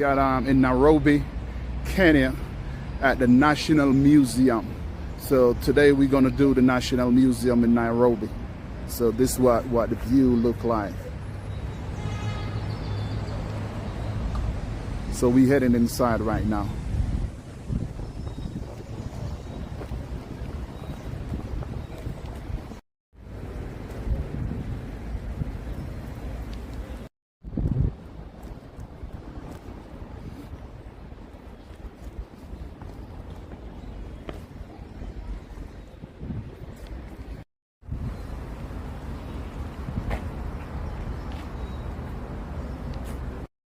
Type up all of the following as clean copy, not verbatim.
We are in Nairobi, Kenya, at the National Museum. So today we're gonna do the National Museum in Nairobi. So this is what the view look like. So we're heading inside right now.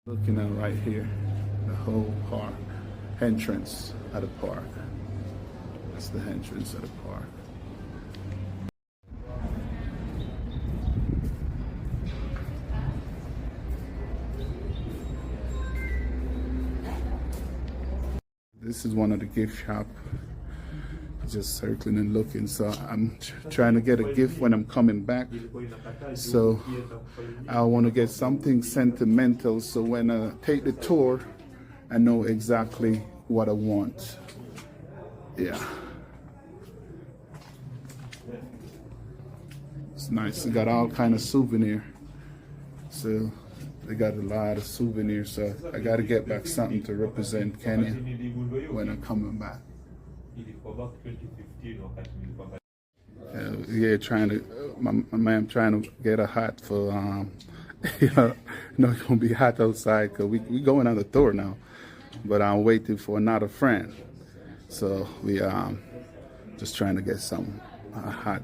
Looking at right here, the whole park, entrance of the park. That's the entrance of the park. This is one of the gift shop. Just circling and looking, so I'm trying to get a gift when I'm coming back. So I want to get something sentimental, so when I take the tour I know exactly what I want. Yeah, it's nice. They got all kind of souvenir, so they got a lot of souvenirs, so I got to get back something to represent Kenya when I'm coming back. Yeah, trying to, my man trying to get a hat for, you know it's gonna be hot outside because we going on the tour now, but I'm waiting for another friend. So we just trying to get some hat.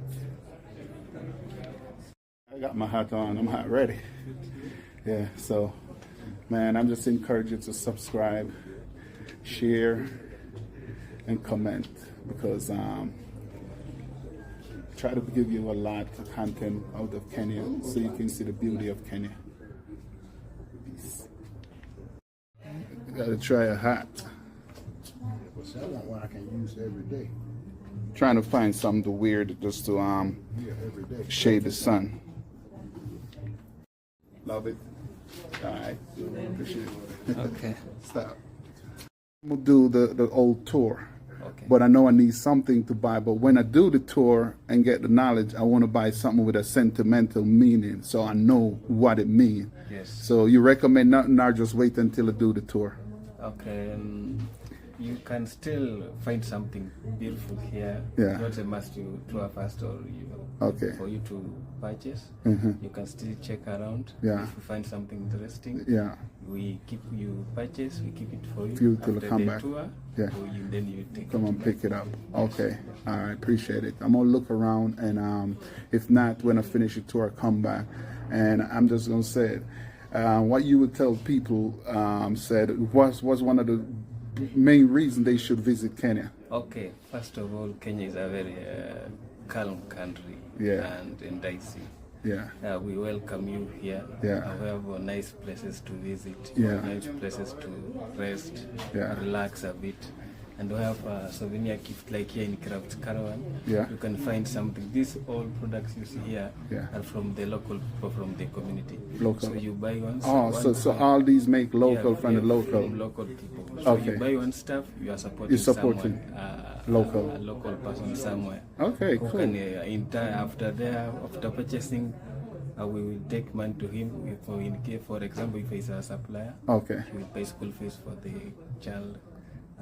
I got my hat on, I'm hot ready. Yeah, so man, I'm just encouraging you to subscribe, share, and comment, because try to give you a lot of content out of Kenya so you can see the beauty of Kenya. Peace. You gotta try a hat. I want one I can use every day. Trying to find something to wear just to every day. shade the sun. Love it. All right. Appreciate it. Okay. Stop. I'm gonna do the old tour. Okay. But I know I need something to buy. But when I do the tour and get the knowledge, I want to buy something with a sentimental meaning, so I know what it means. Yes. So you recommend nothing, or just wait until I do the tour? Okay. You can still find something beautiful here. Yeah. Not a must you tour first, or Okay. for you to purchase. You can still check around. Yeah. If you find something interesting, Yeah. we keep you purchase. We keep it for you. You till After come the back. tour, Yeah. then you take Come it and back. pick it up. Okay. All right. Appreciate it. I'm gonna look around, and if not, when I finish the tour, I come back. And I'm just gonna say it. What you would tell people said was one of the main reasons they should visit Kenya. Okay. First of all, Kenya is a very calm country. Yeah. And dicey. Yeah. We welcome you here. Yeah. We have nice places to visit. Yeah. Nice places to rest. Yeah. Relax a bit. And we have a souvenir gift like here in Craft Caravan. Yeah. You can find something. These all products you see here Yeah. are from the local people, from the community. Local. So you buy one. Oh, so all these make local from the local. From local people. So Okay. you buy one stuff, you are supporting, You're supporting local. a local person somewhere. Okay, Who cool. can, after purchasing, we will take money to him. For example, if he's a supplier, Okay. he will pay school fees for the child.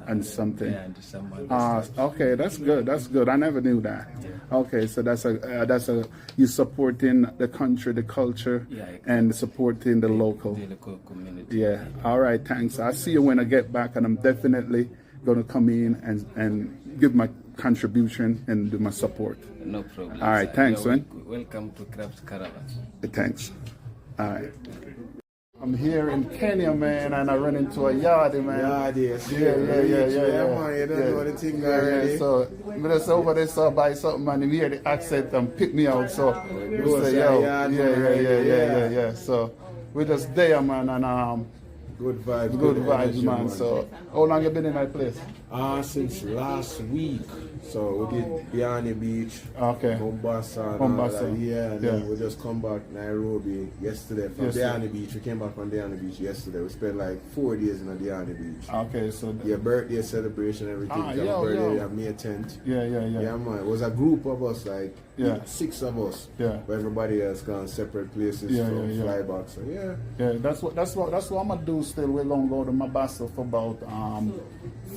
And something. Yeah, and some other stuff. Okay, that's good. That's good. I never knew that. Okay, so that's a you supporting the country, the culture, Yeah, exactly. and supporting the local. The local community. Yeah. All right. Thanks. I'll see you when I get back, and I'm definitely gonna come in and give my contribution and do my support. No problem. All right, sir. thanks, You are man. Welcome to Craft Caravan. Thanks. All right. I'm here in Kenya, man, and I run into a yardie, man. Yes. Yeah. Man, you don't know the thing already. So, I'm just over there, so buy something, man, and hear the accent and pick me out. So, we say, yo, yeah. So, we're just there, man, and Good vibes. good vibes, man. So, how long you been in my place? Since last week. So we did Diani Beach, Okay. Mombasa, and Mombasa. all that. Yeah, and Yeah. then we just come back Nairobi yesterday from Yesterday. Diani Beach. We came back from Diani Beach yesterday. We spent like 4 days in Diani Beach. Okay, so Yeah, birthday celebration, everything. Ah, Got yo, birthday, yo. May 10th. yeah. Yeah, man. It was a group of us, like Yeah. 6 of us. Yeah. But everybody has gone separate places Yeah, from yeah. fly back. So yeah. Yeah, that's what I'm gonna do. Still, we're gonna go to Mombasa for about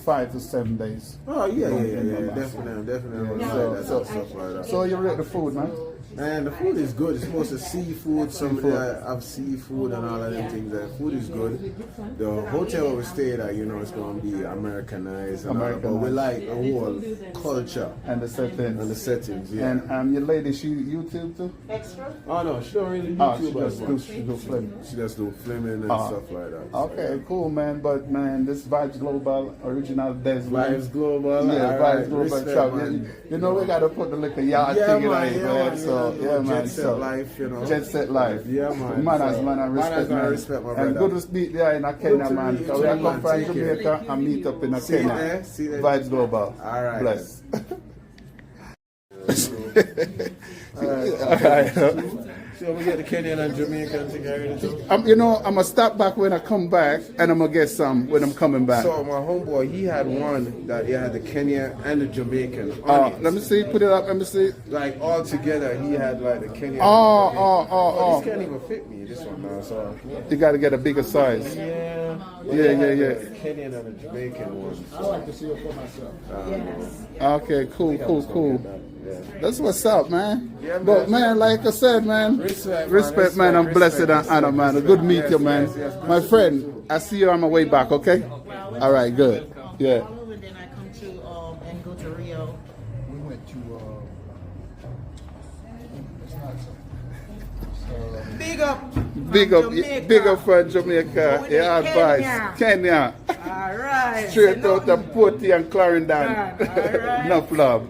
5 to 7 days. Oh yeah, Gonna yeah, be in yeah, Mombasa. definitely. I'm gonna So- try that so- and stuff like that. So you rate the food, man? And the food is good. It's mostly seafood. Some of Seafood. them have seafood and all of them things. The food is good. The hotel we stayed at, you know, it's going to be Americanized. And all that, but we like the whole culture And the settings. and the settings. Yeah. And your lady, she YouTube too? Oh no, she don't really Oh, she YouTube as just do much. she do film. She just do filming and stuff like that. So, Okay, cool, man. But man, this Vibes Global original Des, man. Vibes Global. Yeah, all Vibes right, Global respect, shop. man. You know, we gotta put the little yard Yeah, thing in man, it, yeah, man. man, So you know, yeah, man. jet set So life, you know. jet set life. Yeah, man. Manners, So, man, and respect, manners and man. respect, my And brother. good to meet there in Kenya, to man. meet So you we are too, come man. from Take care. Jamaica and meet up in See you Kenya. there, see you there. Vibes Global. All right, Bless. So we get the Kenyan and Jamaican together too. You know, I'm gonna stop back when I come back, and I'm gonna get some when I'm coming back. So my homeboy, he had one that he had the Kenya and the Jamaican on it. Let me see. Put it up. Let me see. Like all together, he had like the Kenya. Oh. This can't even fit me. This one now, so You gotta get a bigger size. yeah. Yeah. The Kenyan and the Jamaican one. I like to see it for myself. Okay, cool. Yeah. That's what's up, man. Yeah, man. But man, like I said, man, Respect, man. I'm blessed and respect. honored, man. Good meet you, man. Yes, My friend, I see you on my way back. Okay. All right, good. Yeah. And then I come to and go to Rio. We went to it's not so. Big up. Big up from Jamaica. Going Yeah, to advice. Kenya. All right. Straight out of Porty and Clarendon. All right. Enough love.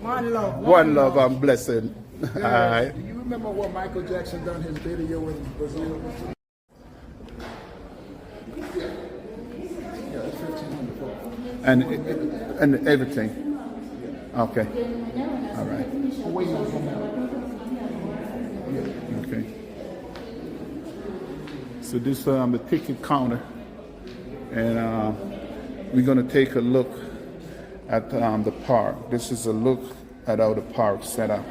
One love. One love and blessing. All right. Do you remember when Michael Jackson done his video in Brazil? Yeah, it's 1,500. And everything. Okay. All right. Okay. So this is the ticket counter, and we're gonna take a look at the park. This is a look at how the park set up.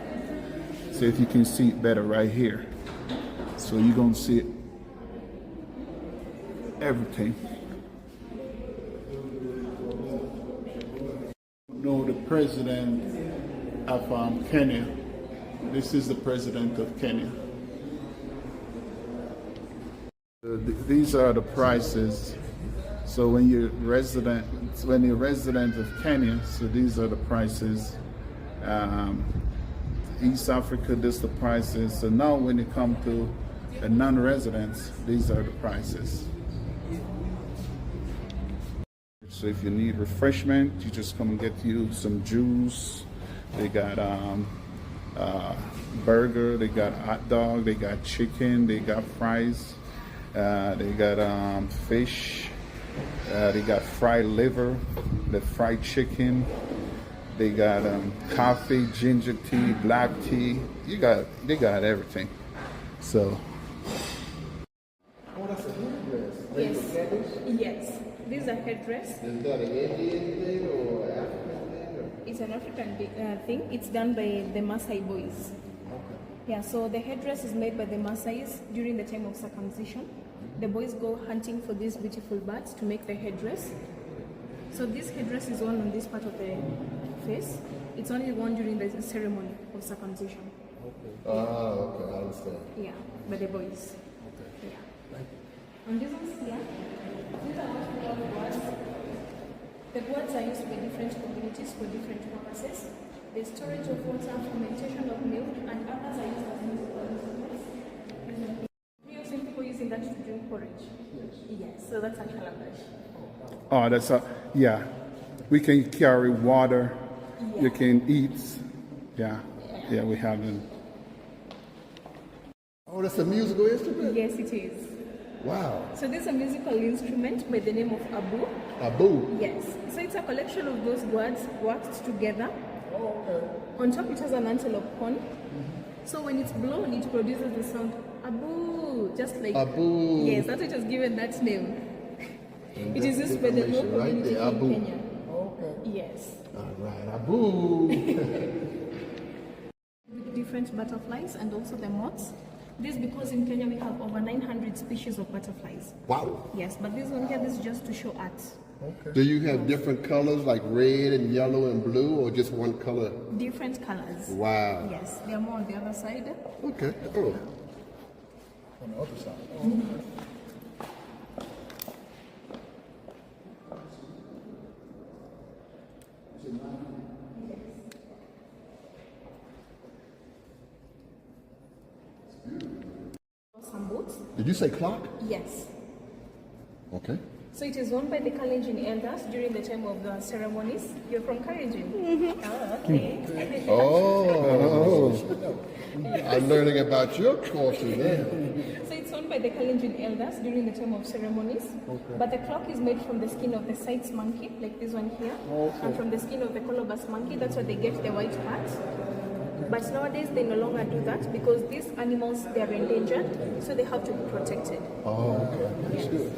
See if you can see it better right here. So you're gonna see everything. No, the president of Kenya. This is the president of Kenya. These are the prices. So when you're resident of Kenya, so these are the prices. East Africa, this the prices. So now when you come to the non-residents, these are the prices. So if you need refreshment, you just come and get you some juice. They got burger, they got hot dog, they got chicken, they got fries, they got fish, they got fried liver, the fried chicken, they got coffee, ginger tea, black tea. They got everything. So Yes. This is a headdress. Is that an Indian thing or African thing? It's an African thing. It's done by the Maasai boys. Yeah, so the headdress is made by the Maasais during the time of circumcision. The boys go hunting for these beautiful birds to make the headdress. So this headdress is worn on this part of the face. It's only worn during the ceremony of circumcision. Okay, I understand. Yeah, by the boys. Okay. Yeah. And these ones here, these are what we call gourds. The gourds are used by different communities for different purposes. The storage of water, fermentation of milk, and others are used as musical instruments. We have seen people using that to drink porridge. Yes, so that's a calabash. oh, that's yeah. We can carry water. Yeah. You can eat. Yeah, we have them. Oh, that's a musical instrument? Yes, it is. Wow. So this is a musical instrument by the name of Abu. Abu. Yes. So it's a collection of those words worked together. Oh, okay. On top it has an antelope horn. So when it's blown, it produces the sound Abu, just like Abu. Yes, that's what has given that name. And It that's is used by the information local right community there, in Abu. Kenya. Okay. Yes. All right, Abu. With different butterflies and also the moths. This because in Kenya we have over 900 species of butterflies. Wow. Yes, but this one here, this is just to show art. Okay. Do you have different colors like red and yellow and blue, or just one color? Different colors. Wow. Yes, they are more on the other side. Okay. Oh. On the other side. Some boats. Did you say clock? Yes. Okay. So it is worn by the Kalenjin elders during the time of the ceremonies. You're from Kalenjin? Ah, okay. Oh. I'm learning about your culture now. So it's worn by the Kalenjin elders during the time of ceremonies. Okay. But the clock is made from the skin of the sites monkey, like this one here, Okay. and from the skin of the colobus monkey. That's where they get the white part. But nowadays they no longer do that because these animals, they are endangered, so they have to be protected. Oh, okay. That's good.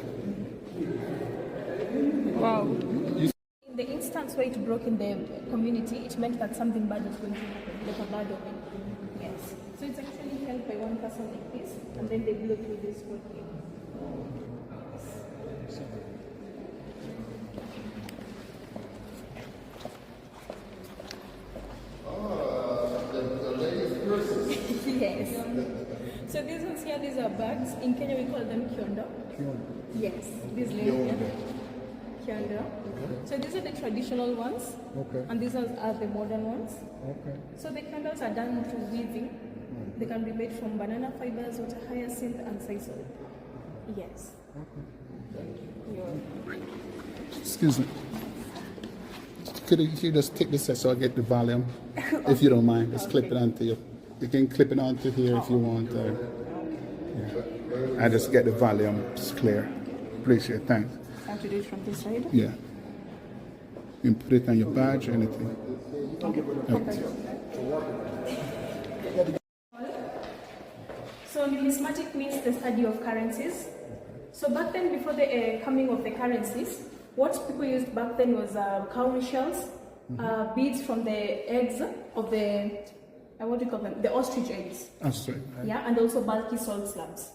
Wow. In the instance where it broke in the community, it meant that something bad was going to happen, like a bad omen. Yes. So it's actually held by one person like this, and then they blow through this hole here. Yes. So these ones here, these are bags. In Kenya we call them kiondo. Yes. These ladies. Kiondo. So these are the traditional ones. Okay. And these ones are the modern ones. Okay. So the candles are done through weaving. They can be made from banana fibers, water hyacinth, and sisal. Yes. Excuse me. Could you just take this so I get the volume, if you don't mind? Just clip it onto you. You can clip it onto here if you want. Yeah. I just get the volume clear. Appreciate it. Thanks. Have to do it from this side. Yeah. You can put it on your badge or anything. Okay. So numismatic means the study of currencies. So back then, before the coming of the currencies, what people used back then was cowrie shells, beads from the eggs of the, what do you call them? The ostrich eggs. That's right. Yeah, and also bulky salt slabs.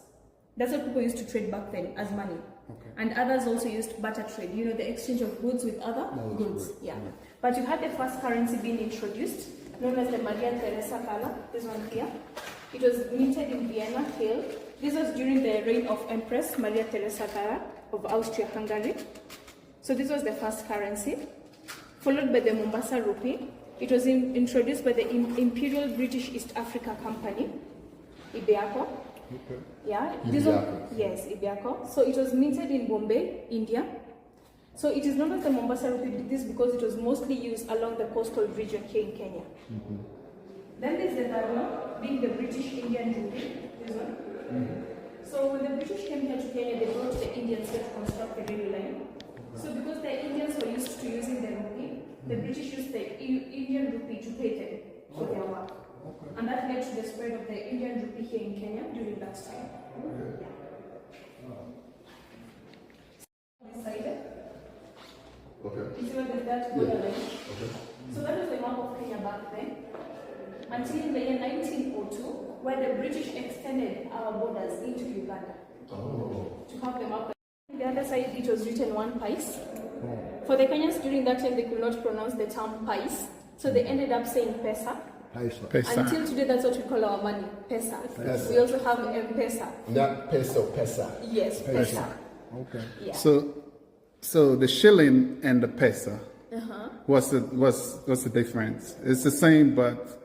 That's what people used to trade back then as money. Okay. And others also used barter trade, you know, the exchange of goods with other goods. Yeah. But you had the first currency being introduced, known as the Maria Theresa color, this one here. It was minted in Vienna, Kiel. This was during the reign of Empress Maria Theresa Clara of Austria-Hungary. So this was the first currency, followed by the Mombasa rupee. It was introduced by the Imperial British East Africa Company, Ibiako. Okay. Yeah, Ibiako. Yes, Ibiako. So it was minted in Bombay, India. So it is known as the Mombasa rupee, this because it was mostly used along the coastal region here in Kenya. Then there's the third one, being the British Indian rupee, this one. So when the British came here to Kenya, they brought the Indians here to construct the railway line. So because the Indians were used to using the rupee, the British used the Indian rupee to pay them for their work. And that led to the spread of the Indian rupee here in Kenya during that time. This side. Okay. You see what that borderline? So that was the map of Kenya back then. Until in the year 1902, where the British extended our borders into Uganda to have them up. On the other side, it was written one pice. For the Kenyans during that time, they could not pronounce the term pice, so they ended up saying pesa. Pesa. Until today, that's what we call our money, pesa. Pesa. We also have M-Pesa. Not peso, pesa. Yes, pesa. Okay. Yeah. So the shilling and the pesa, what's the difference? It's the same, but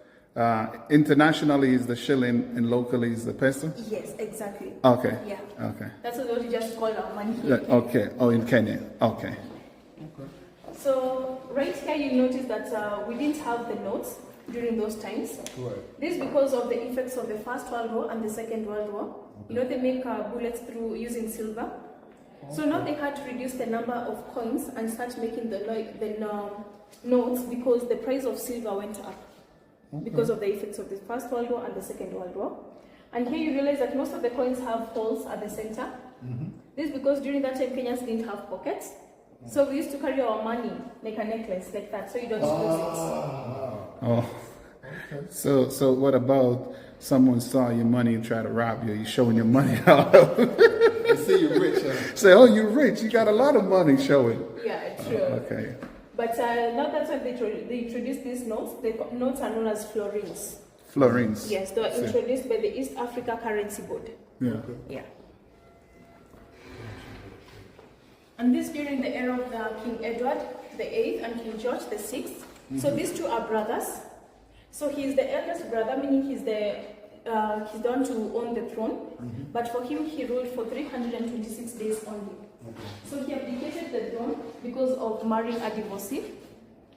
internationally is the shilling and locally is the peso? Yes, exactly. Okay. Yeah. Okay. That's what we just call our money Yeah, here. okay. Oh, in Kenya. Okay. So right here you notice that we didn't have the notes during those times. Right. This is because of the effects of the First World War and the Second World War. You know, they make bullets through using silver. So now they had to reduce the number of coins and start making the notes because the price of silver went up because of the effects of the First World War and the Second World War. And here you realize that most of the coins have holes at the center. This is because during that time Kenyans didn't have pockets. So we used to carry our money like a necklace like that, so you don't lose it. Oh. So what about someone saw your money and try to rob you? You showing your money out. They see you rich, huh? Say, oh, you're rich. You got a lot of money showing. Yeah, true. Okay. But now that's why they introduced these notes. The notes are known as florins. Florins. Yes, they were introduced by the East Africa Currency Board. Yeah. Yeah. And this during the era of the King Edward VIII and King George VI. So these two are brothers. So he's the eldest brother, meaning he's the one to own the throne. But for him, he ruled for 326 days only. So he abdicated the throne because of marrying a divorcee.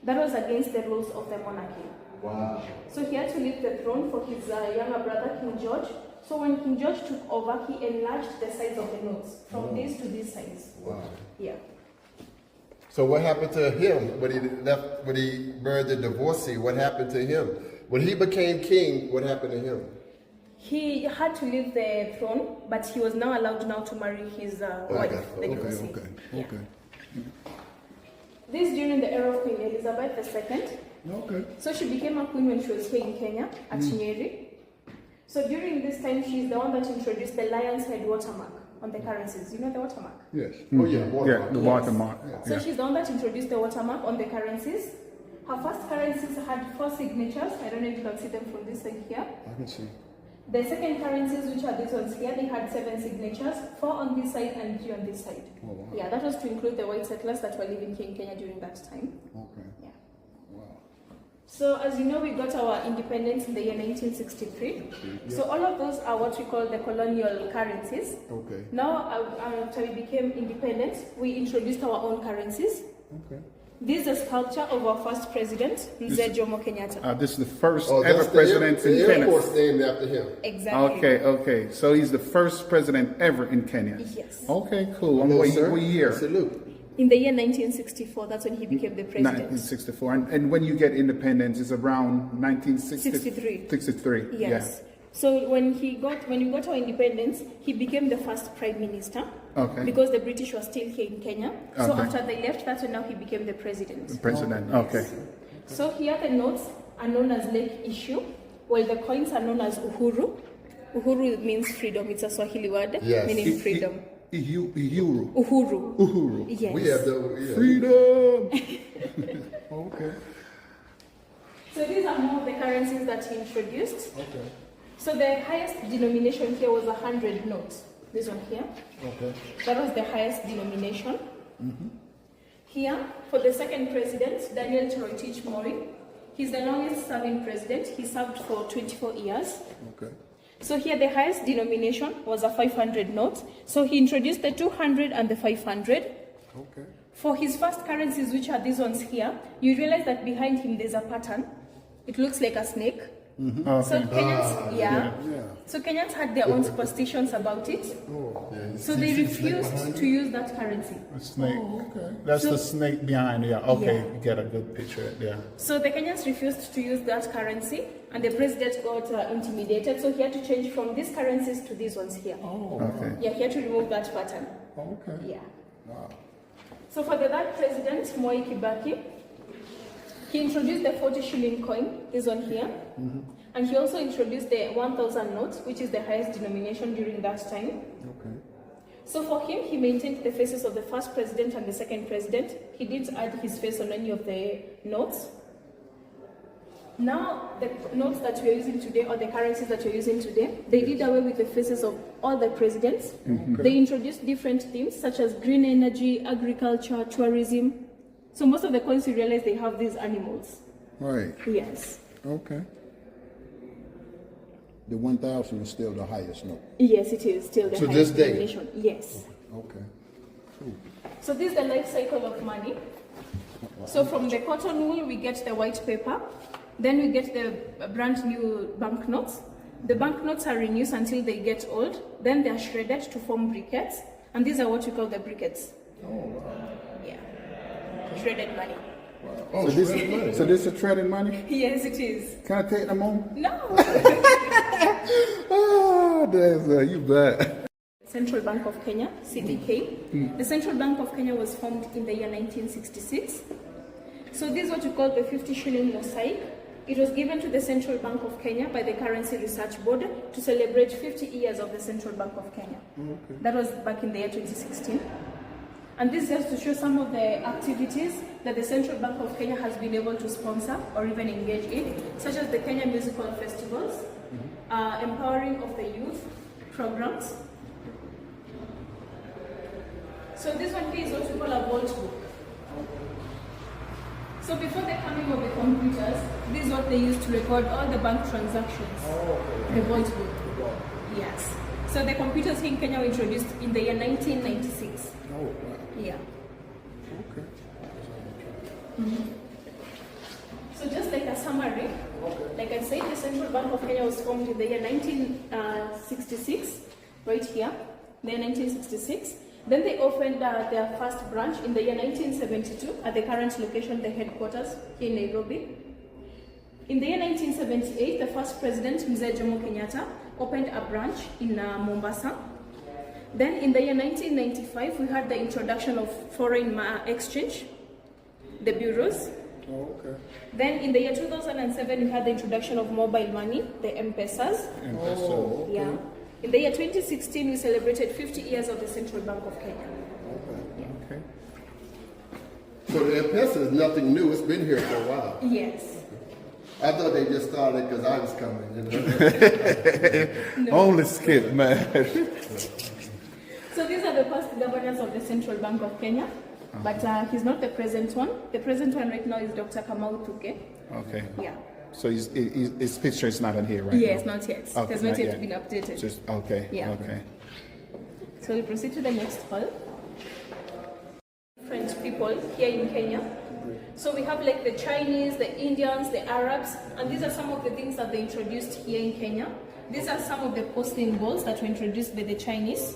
That was against the rules of the monarchy. Wow. So he had to leave the throne for his younger brother, King George. So when King George took over, he enlarged the size of the notes from this to this size. Wow. Yeah. So what happened to him when he married the divorcee? What happened to him? When he became king, what happened to him? He had to leave the throne, but he was now allowed to marry his wife, the divorcee. Yeah. This during the era of Queen Elizabeth II. Okay. So she became a queen when she was here in Kenya at Nyeri. So during this time, she's the one that introduced the lion's head watermark on the currencies. You know the watermark? Yes. Oh yeah, watermark. Yeah, the watermark. So Yeah. she's the one that introduced the watermark on the currencies. Her first currencies had 4 signatures. I don't know if you can see them from this side here. I can see. The second currencies, which are these ones here, they had 7 signatures, 4 on this side and 3 on this side. Oh, wow. Yeah, that was to include the white settlers that were living here in Kenya during that time. Okay. Yeah. Wow. So as you know, we got our independence in the year 1963. So all of those are what we call the colonial currencies. Okay. Now, after we became independent, we introduced our own currencies. Okay. This is a sculpture of our first president, Mzee Jomo Kenyatta. This is the first Oh, ever that's president in the Kenya. airport's named after him. Exactly. Okay. So he's the first president ever in Kenya. Yes. Okay, cool. And Hello, what sir. year? Salute. In the year 1964, that's when he became the president. 1964. And when you get independence, it's around 1963. 63. Yes. So when we got our independence, he became the first prime minister. Okay. Because the British were still here in Kenya. So Okay. after they left, that's when now he became the president. President. Okay. So here the notes are known as Lake Issue, while the coins are known as Uhuru. Uhuru means freedom. It's a Swahili word Yes. meaning freedom. Uhuru. Uhuru. Yes. We have the Freedom. Okay. So these are more of the currencies that he introduced. Okay. So the highest denomination here was 100 notes. This one here. Okay. That was the highest denomination. Here, for the second president, Daniel Toroitich Moi, he's the longest serving president. He served for 24 years. Okay. So here the highest denomination was a 500 note. So he introduced the 200 and the 500. Okay. For his first currencies, which are these ones here, you realize that behind him there's a pattern. It looks like a snake. So Kenyans, So Kenyans had their own superstitions about it. Oh, yeah. So they refused to use that currency. A snake. okay. That's So- the snake behind. Yeah. Okay. Yeah. You get a good picture. Yeah. So the Kenyans refused to use that currency, and the president got intimidated. So he had to change from these currencies to these ones here. Okay. Yeah, he had to remove that pattern. Okay. Yeah. So for the third president, Moi Kibaki, he introduced the 40 shilling coin, this one here. And he also introduced the 1,000 notes, which is the highest denomination during that time. Okay. So for him, he maintained the faces of the first president and the second president. He didn't add his face on any of the notes. Now, the notes that we are using today, or the currencies that we're using today, they did away with the faces of all the presidents. They introduced different themes, such as green energy, agriculture, tourism. So most of the coins, you realize they have these animals. Right. Yes. Okay. The 1,000 is still the highest note. Yes, it is still the To highest this day? denomination. Yes. Okay. So this is the life cycle of money. So from the cotton wool, we get the white paper. Then we get the brand new banknotes. The banknotes are in use until they get old. Then they are shredded to form briquettes. And these are what we call the briquettes. Oh, wow. Yeah. Shredded money. Oh, shredded money. So this is shredded money? Yes, it is. Can I take them home? No. Oh, that's you bet. Central Bank of Kenya, CBK. The Central Bank of Kenya was formed in the year 1966. So this is what we call the 50 shilling mosaic. It was given to the Central Bank of Kenya by the Currency Research Board to celebrate 50 years of the Central Bank of Kenya. Okay. That was back in the year 2016. And this is to show some of the activities that the Central Bank of Kenya has been able to sponsor or even engage in, such as the Kenya Musical Festivals, empowering of the youth programs. So this one here is what we call a vault book. So before the coming of the computers, this is what they used to record all the bank transactions. The vault book. Yes. So the computers here in Kenya were introduced in the year 1996. Oh, wow. Yeah. Okay. So just like a summary, like I said, the Central Bank of Kenya was formed in the year 1966, right here, the year 1966. Then they opened their first branch in the year 1972 at the current location, the headquarters in Nairobi. In the year 1978, the first president, Mzee Jomo Kenyatta, opened a branch in Mombasa. Then in the year 1995, we had the introduction of foreign exchange, the bureaus. Oh, okay. Then in the year 2007, we had the introduction of mobile money, the M-Pesas. Oh, okay. Yeah. In the year 2016, we celebrated 50 years of the Central Bank of Kenya. Okay. So the M-Pesa is nothing new. It's been here for a while. Yes. I thought they just started because I was coming. You know? Only Skip, man. So these are the past governors of the Central Bank of Kenya, but he's not the present one. The present one right now is Dr. Kamau Tuke. Okay. Yeah. So his picture is not on here, right? Yes, now? not yet. Okay, It has not not yet yet. been updated. Just okay. Yeah. Okay. So we proceed to the next hall. Different people here in Kenya. So we have like the Chinese, the Indians, the Arabs, and these are some of the things that they introduced here in Kenya. These are some of the posting balls that were introduced by the Chinese.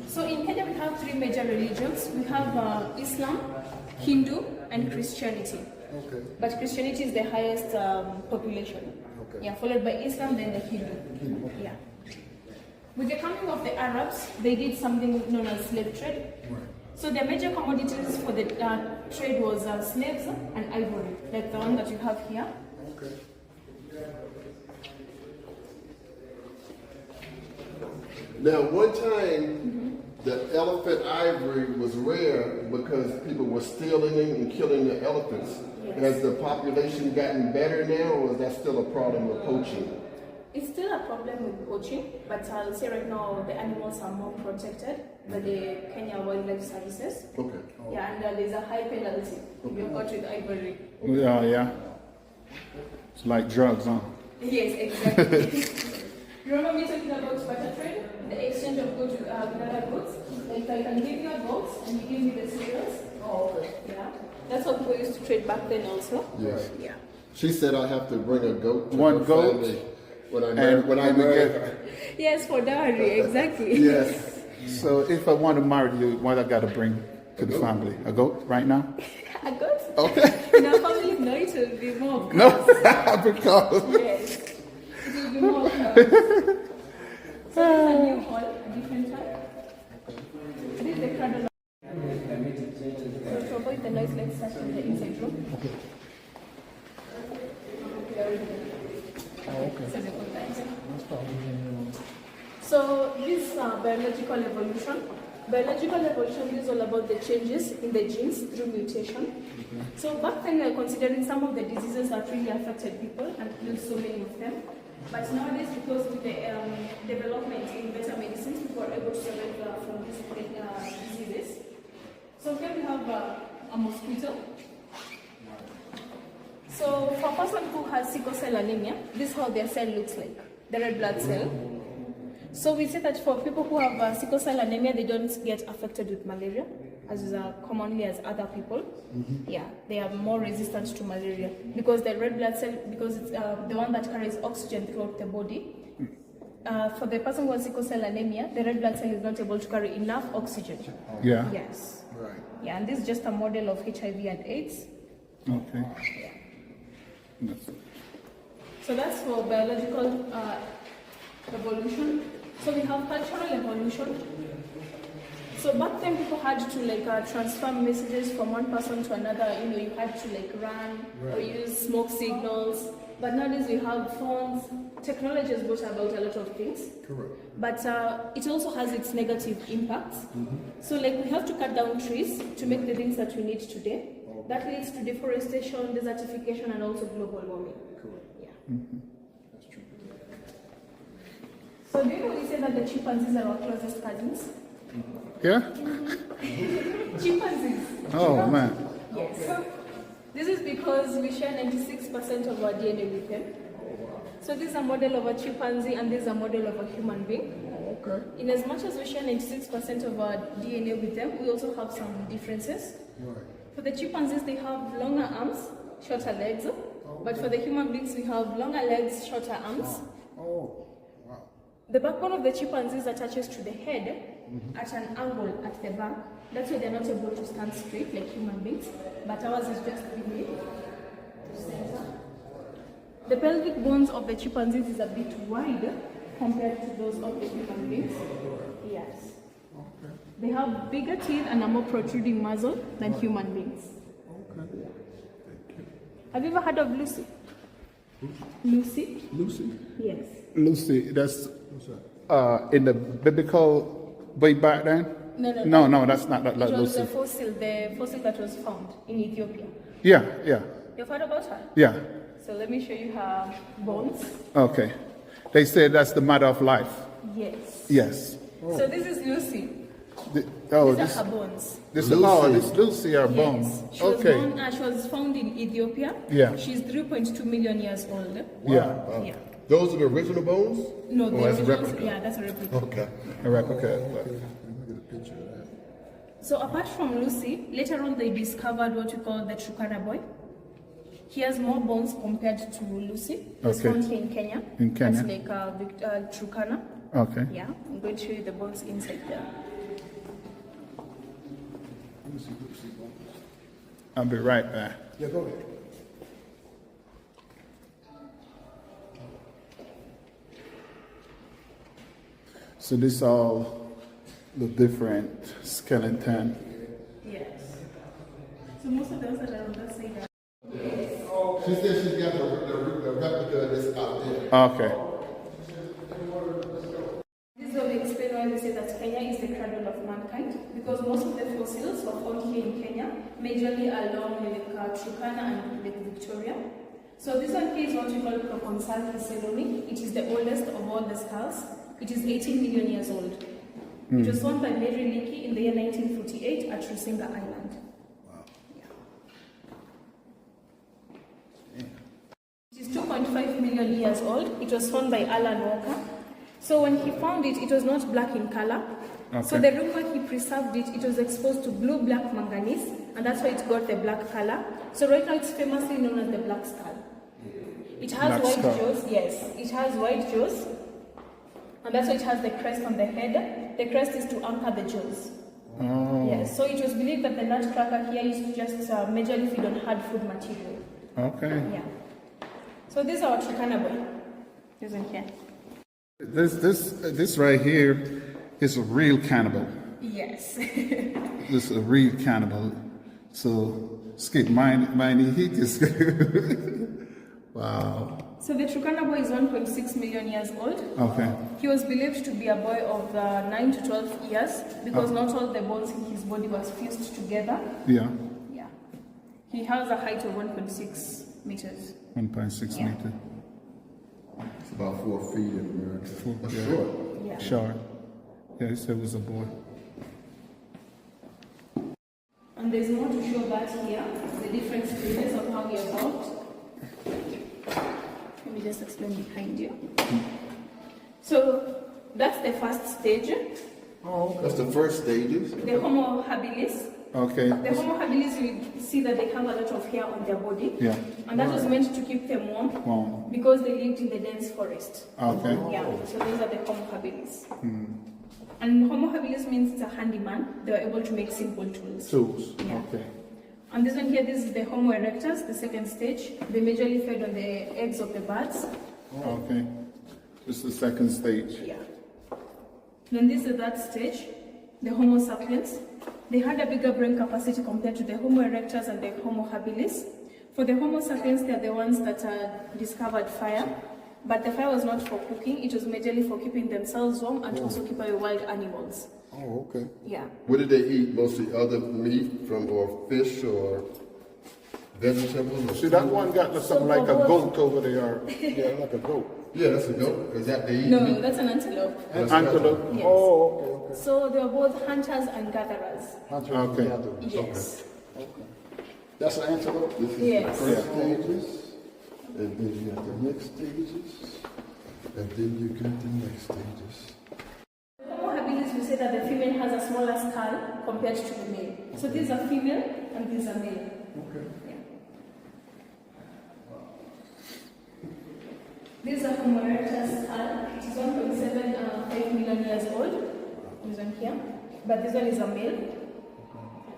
So in Kenya we have three major religions. We have Islam, Hindu, and Christianity. Okay. But Christianity is the highest population. Okay. Yeah, followed by Islam, then the Hindu. Yeah. With the coming of the Arabs, they did something known as slave trade. Right. So the major commodities for the trade was slaves and ivory, like the one that you have here. Okay. Now, one time, the elephant ivory was rare because people were stealing it and killing the elephants. Yes. Has the population gotten better now, or is that still a problem with poaching? It's still a problem with poaching, but I'll say right now the animals are more protected by the Kenya Wildlife Services. Okay. Yeah, and there's a high penalty if you're caught with ivory. Yeah, yeah. It's like drugs, huh? Yes, exactly. Remember me talking about barter trade? The exchange of goods with other goods? Like I can give you a goat and you give me the cereals. Oh, okay. Yeah. That's what people used to trade back then also. Yes. Yeah. She said I have to bring a goat to One her goat? family when I marry her. Yes, for dowry, exactly. Yes. So if I want to marry you, what I got to bring to the family? A goat right now? A goat? Okay. In our family, no, it will be more. No, because Yes. It will be more. So this is a new hall, a different type. This is the cradle. So to avoid the noise, let's start in the inside room. Okay. So the good times. So this biological evolution. Biological evolution is all about the changes in the genes through mutation. So back then we were considering some of the diseases that really affected people and killed so many of them. But nowadays, because with the development in better medicines, people are able to survive from these diseases. So here we have a mosquito. So for a person who has sickle cell anemia, this is how their cell looks like, the red blood cell. So we say that for people who have sickle cell anemia, they don't get affected with malaria as commonly as other people. Yeah, they are more resistant to malaria because the red blood cell, because it's the one that carries oxygen throughout the body, for the person who has sickle cell anemia, the red blood cell is not able to carry enough oxygen. Yeah. Yes. Right. Yeah, and this is just a model of HIV and AIDS. Okay. That's- So that's for biological evolution. So we have cultural evolution. So back then people had to transfer messages from one person to another. You know, you had to run or use smoke signals. But nowadays we have phones. Technology has brought about a lot of things. Correct. But it also has its negative impacts. So we have to cut down trees to make the things that we need today. That leads to deforestation, desertification, and also global warming. Correct. Yeah. That's true. So do you know we say that the chimpanzees are our closest cousins? Yeah? Chimpanzees. Oh, man. Yes. This is because we share 96% of our DNA with them. So this is a model of a chimpanzee and this is a model of a human being. Okay. In as much as we share 96% of our DNA with them, we also have some differences. Right. For the chimpanzees, they have longer arms, shorter legs. But for the human beings, we have longer legs, shorter arms. Oh, wow. The backbone of the chimpanzees attaches to the head at an angle at the back. That's why they're not able to stand straight like human beings, but ours is just beneath to center. The pelvic bones of the chimpanzees is a bit wider compared to those of the human beings. Yes. They have bigger teeth and a more protruding muzzle than human beings. Okay. Have you ever heard of Lucy? Lucy? Lucy. Yes. Lucy, that's What's that? in the biblical way back then? No, that's not that It was Lucy. the fossil that was found in Ethiopia. Yeah, yeah, You've heard about her? yeah. So let me show you her bones. Okay. They say that's the mother of life. Yes. Yes. So this is Lucy. These This are her bones. this Lucy. this Lucy her bones. Yes. She was Okay. born, she was found in Ethiopia. Yeah. She's 3.2 million years old. Yeah. Wow. Yeah. Those are the original bones? No, Oh, the that's a originals- replica. yeah, that's a replica. Okay. A replica. Let me get a picture of that. So apart from Lucy, later on they discovered what we call the Turkana boy. He has more bones compared to Lucy. He's Okay. found here in Kenya. In Kenya. That's Turkana. Okay. Yeah, I'm going to show you the bones inside there. I'll be right back. Yeah, go ahead. So this all the different skeleton. Yes. So most of those that are on that side are. She said she's got the replica of this out there. Okay. This is where we explain why we say that Kenya is the cradle of mankind, because most of the fossils were found here in Kenya, majorly along Lake Turkana and Lake Victoria. So this one here is what we call Proconsalpicelloni. It is the oldest of all the skulls. It is 18 million years old. It was found by Mary Leakey in the year 1948 at Rusinga Island. It is 2.5 million years old. It was found by Alan Walker. So when he found it, it was not black in color. So Okay. the room where he preserved it, it was exposed to blue-black manganese, and that's why it got the black color. So right now it's famously known as the black skull. It has Black white skull. jaws, yes. It has white jaws, and that's why it has the crest on the head. The crest is to anchor the jaws. Oh. Yes, so it was believed that the nutcracker here used to just majorly feed on hard food material. Okay. Yeah. So this is our Turkana boy. Isn't here? This right here is a real cannibal. Yes. This is a real cannibal. So skip mine he just wow. So the Turkana boy is 1.6 million years old. Okay. He was believed to be a boy of 9 to 12 years because not all the bones in his body was fused together. Yeah. Yeah. He has a height of 1.6 meters. 1.6 Yeah. meter. It's about 4 feet in America. That's yeah. short. Yeah. Short. Yeah, he said it was a boy. And there's more to show that here, the different stages of how he evolved. Let me just explain behind you. So that's the first stage, That's the first stages. the Homo habilis. Okay. The Homo habilis, you see that they have a lot of hair on their body. Yeah. And that was meant to keep them warm Warm. because they lived in the dense forest. Okay. Yeah, so those are the Homo habilis. And Homo habilis means it's a handyman. They were able to make simple tools. Tools. Yeah. Okay. And this one here, this is the Homo erectus, the second stage. They majorly fed on the eggs of the birds. Okay. This is the second stage. Yeah. Then this is the third stage, the Homo sapiens. They had a bigger brain capacity compared to the Homo erectus and the Homo habilis. For the Homo sapiens, they're the ones that discovered fire. But the fire was not for cooking, it was majorly for keeping themselves warm and to also keep away wild animals. Oh, okay. Yeah. What did they eat? Mostly other meat from, or fish, or vegetables? Or See, that one got something like a goat over there. Yeah, like a goat. Yeah, that's a goat. Is that they eat No, meat? that's an antelope. Antelope. Yes. Oh, So they were both hunters and gatherers. Hunter Okay. and gatherer. Yes. That's an antelope. This is Yes. the first stages, and then you have the next stages, and then you got the next stages. Homo habilis, we say that the female has a smaller skull compared to the male. So these are female and these are male. Okay. Yeah. This is a Homo erectus skull. It is 1.75 million years old. This one here. But this one is a male.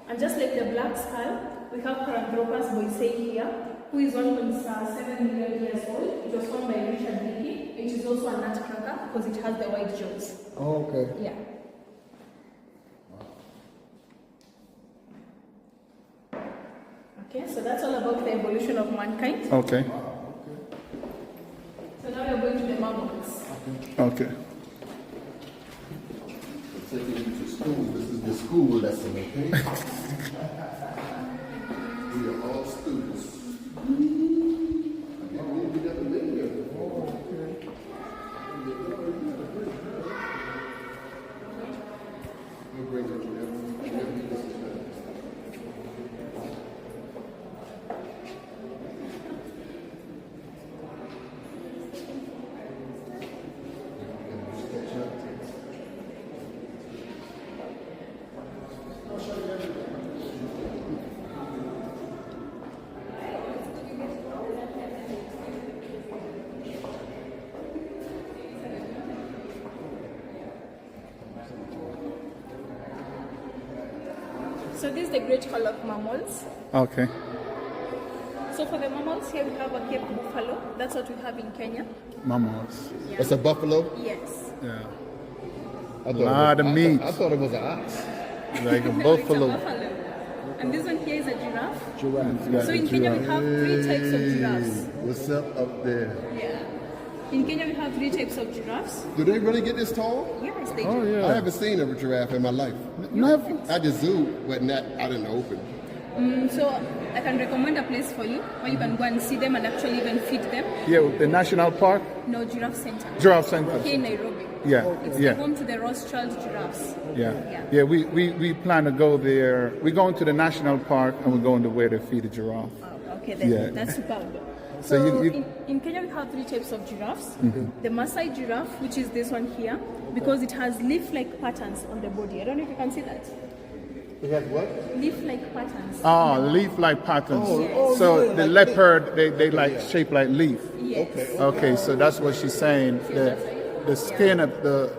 And just like the black skull, we have Paranthropus boisei here, who is 1.7 million years old. It was found by Richard Leakey. It is also a nutcracker because it has the white jaws. Oh, okay. Yeah. Okay, so that's all about the evolution of mankind. okay. So now we're going to the mammals. Okay. Taking you to school. This is the school lesson, okay? We are all students. We never been here before. We'll bring it to them. So this is the great hall of mammals. Okay. So for the mammals, here we have a Cape buffalo. That's what we have in Kenya. Mammals. Yeah. That's a buffalo? Yes. Yeah. I thought Lot it was, of meat. I thought it was an ox. Like a No, it's a buffalo. buffalo. And this one here is a giraffe. Got So the in Kenya we giraffe. have 3 types of giraffes. What's up there? Yeah. In Kenya we have 3 types of giraffes. Do they really get this tall? Yes, they Oh, do. yeah. I haven't seen a giraffe in my life. Never. I just zoo, but not out in the open. So I can recommend a place for you where you can go and see them and actually even feed them. Yeah, the national park, No, Giraffe Center. giraffe center. Here in Nairobi. Yeah, It's yeah, home to the Rothschild giraffes. yeah, Yeah. yeah. We plan to go there. We're going to the national park and we're going to where they feed the giraffe. Oh, okay, then Yeah. that's superb. So In Kenya we have 3 types of giraffes. The Maasai giraffe, which is this one here, because it has leaf-like patterns on the body. I don't know if you can see that. It has what? Leaf-like patterns. Oh, leaf-like patterns. Oh, So yeah, the like leopard, they like shaped like leaf. Yes. Okay, so that's what she's saying. The skin of the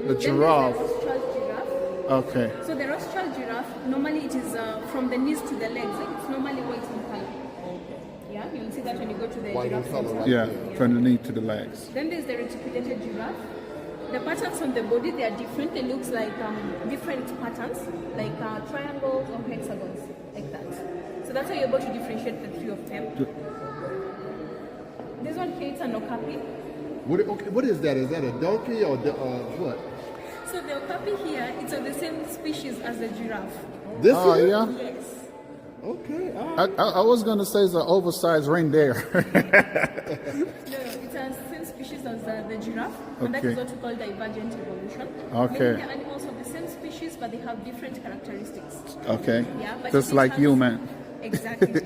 Then giraffe. there's the Rothschild giraffe. Okay, So the Rothschild giraffe, normally it is from the knees to the legs. It's normally white in color. Yeah, you'll see that when you go to the White in giraffe color, center. right? yeah, from the knee to the legs. Then there's the reticulated giraffe. The patterns on the body, they are different. They look like different patterns, like triangles or hexagons, like that. So that's how you're able to differentiate the 3 of them. This one here, it's an okapi. What is that? Is that a donkey or what? So the okapi here, it's of the same species as the giraffe. This Oh here? yeah. Yes. Okay. I was gonna say it's an oversized reindeer. No, it's a same species as the giraffe, and that is Okay. what we call divergent evolution. Okay. Meaning the animals of the same species, but they have different characteristics. Okay, Yeah, but just it like has- human. Exactly.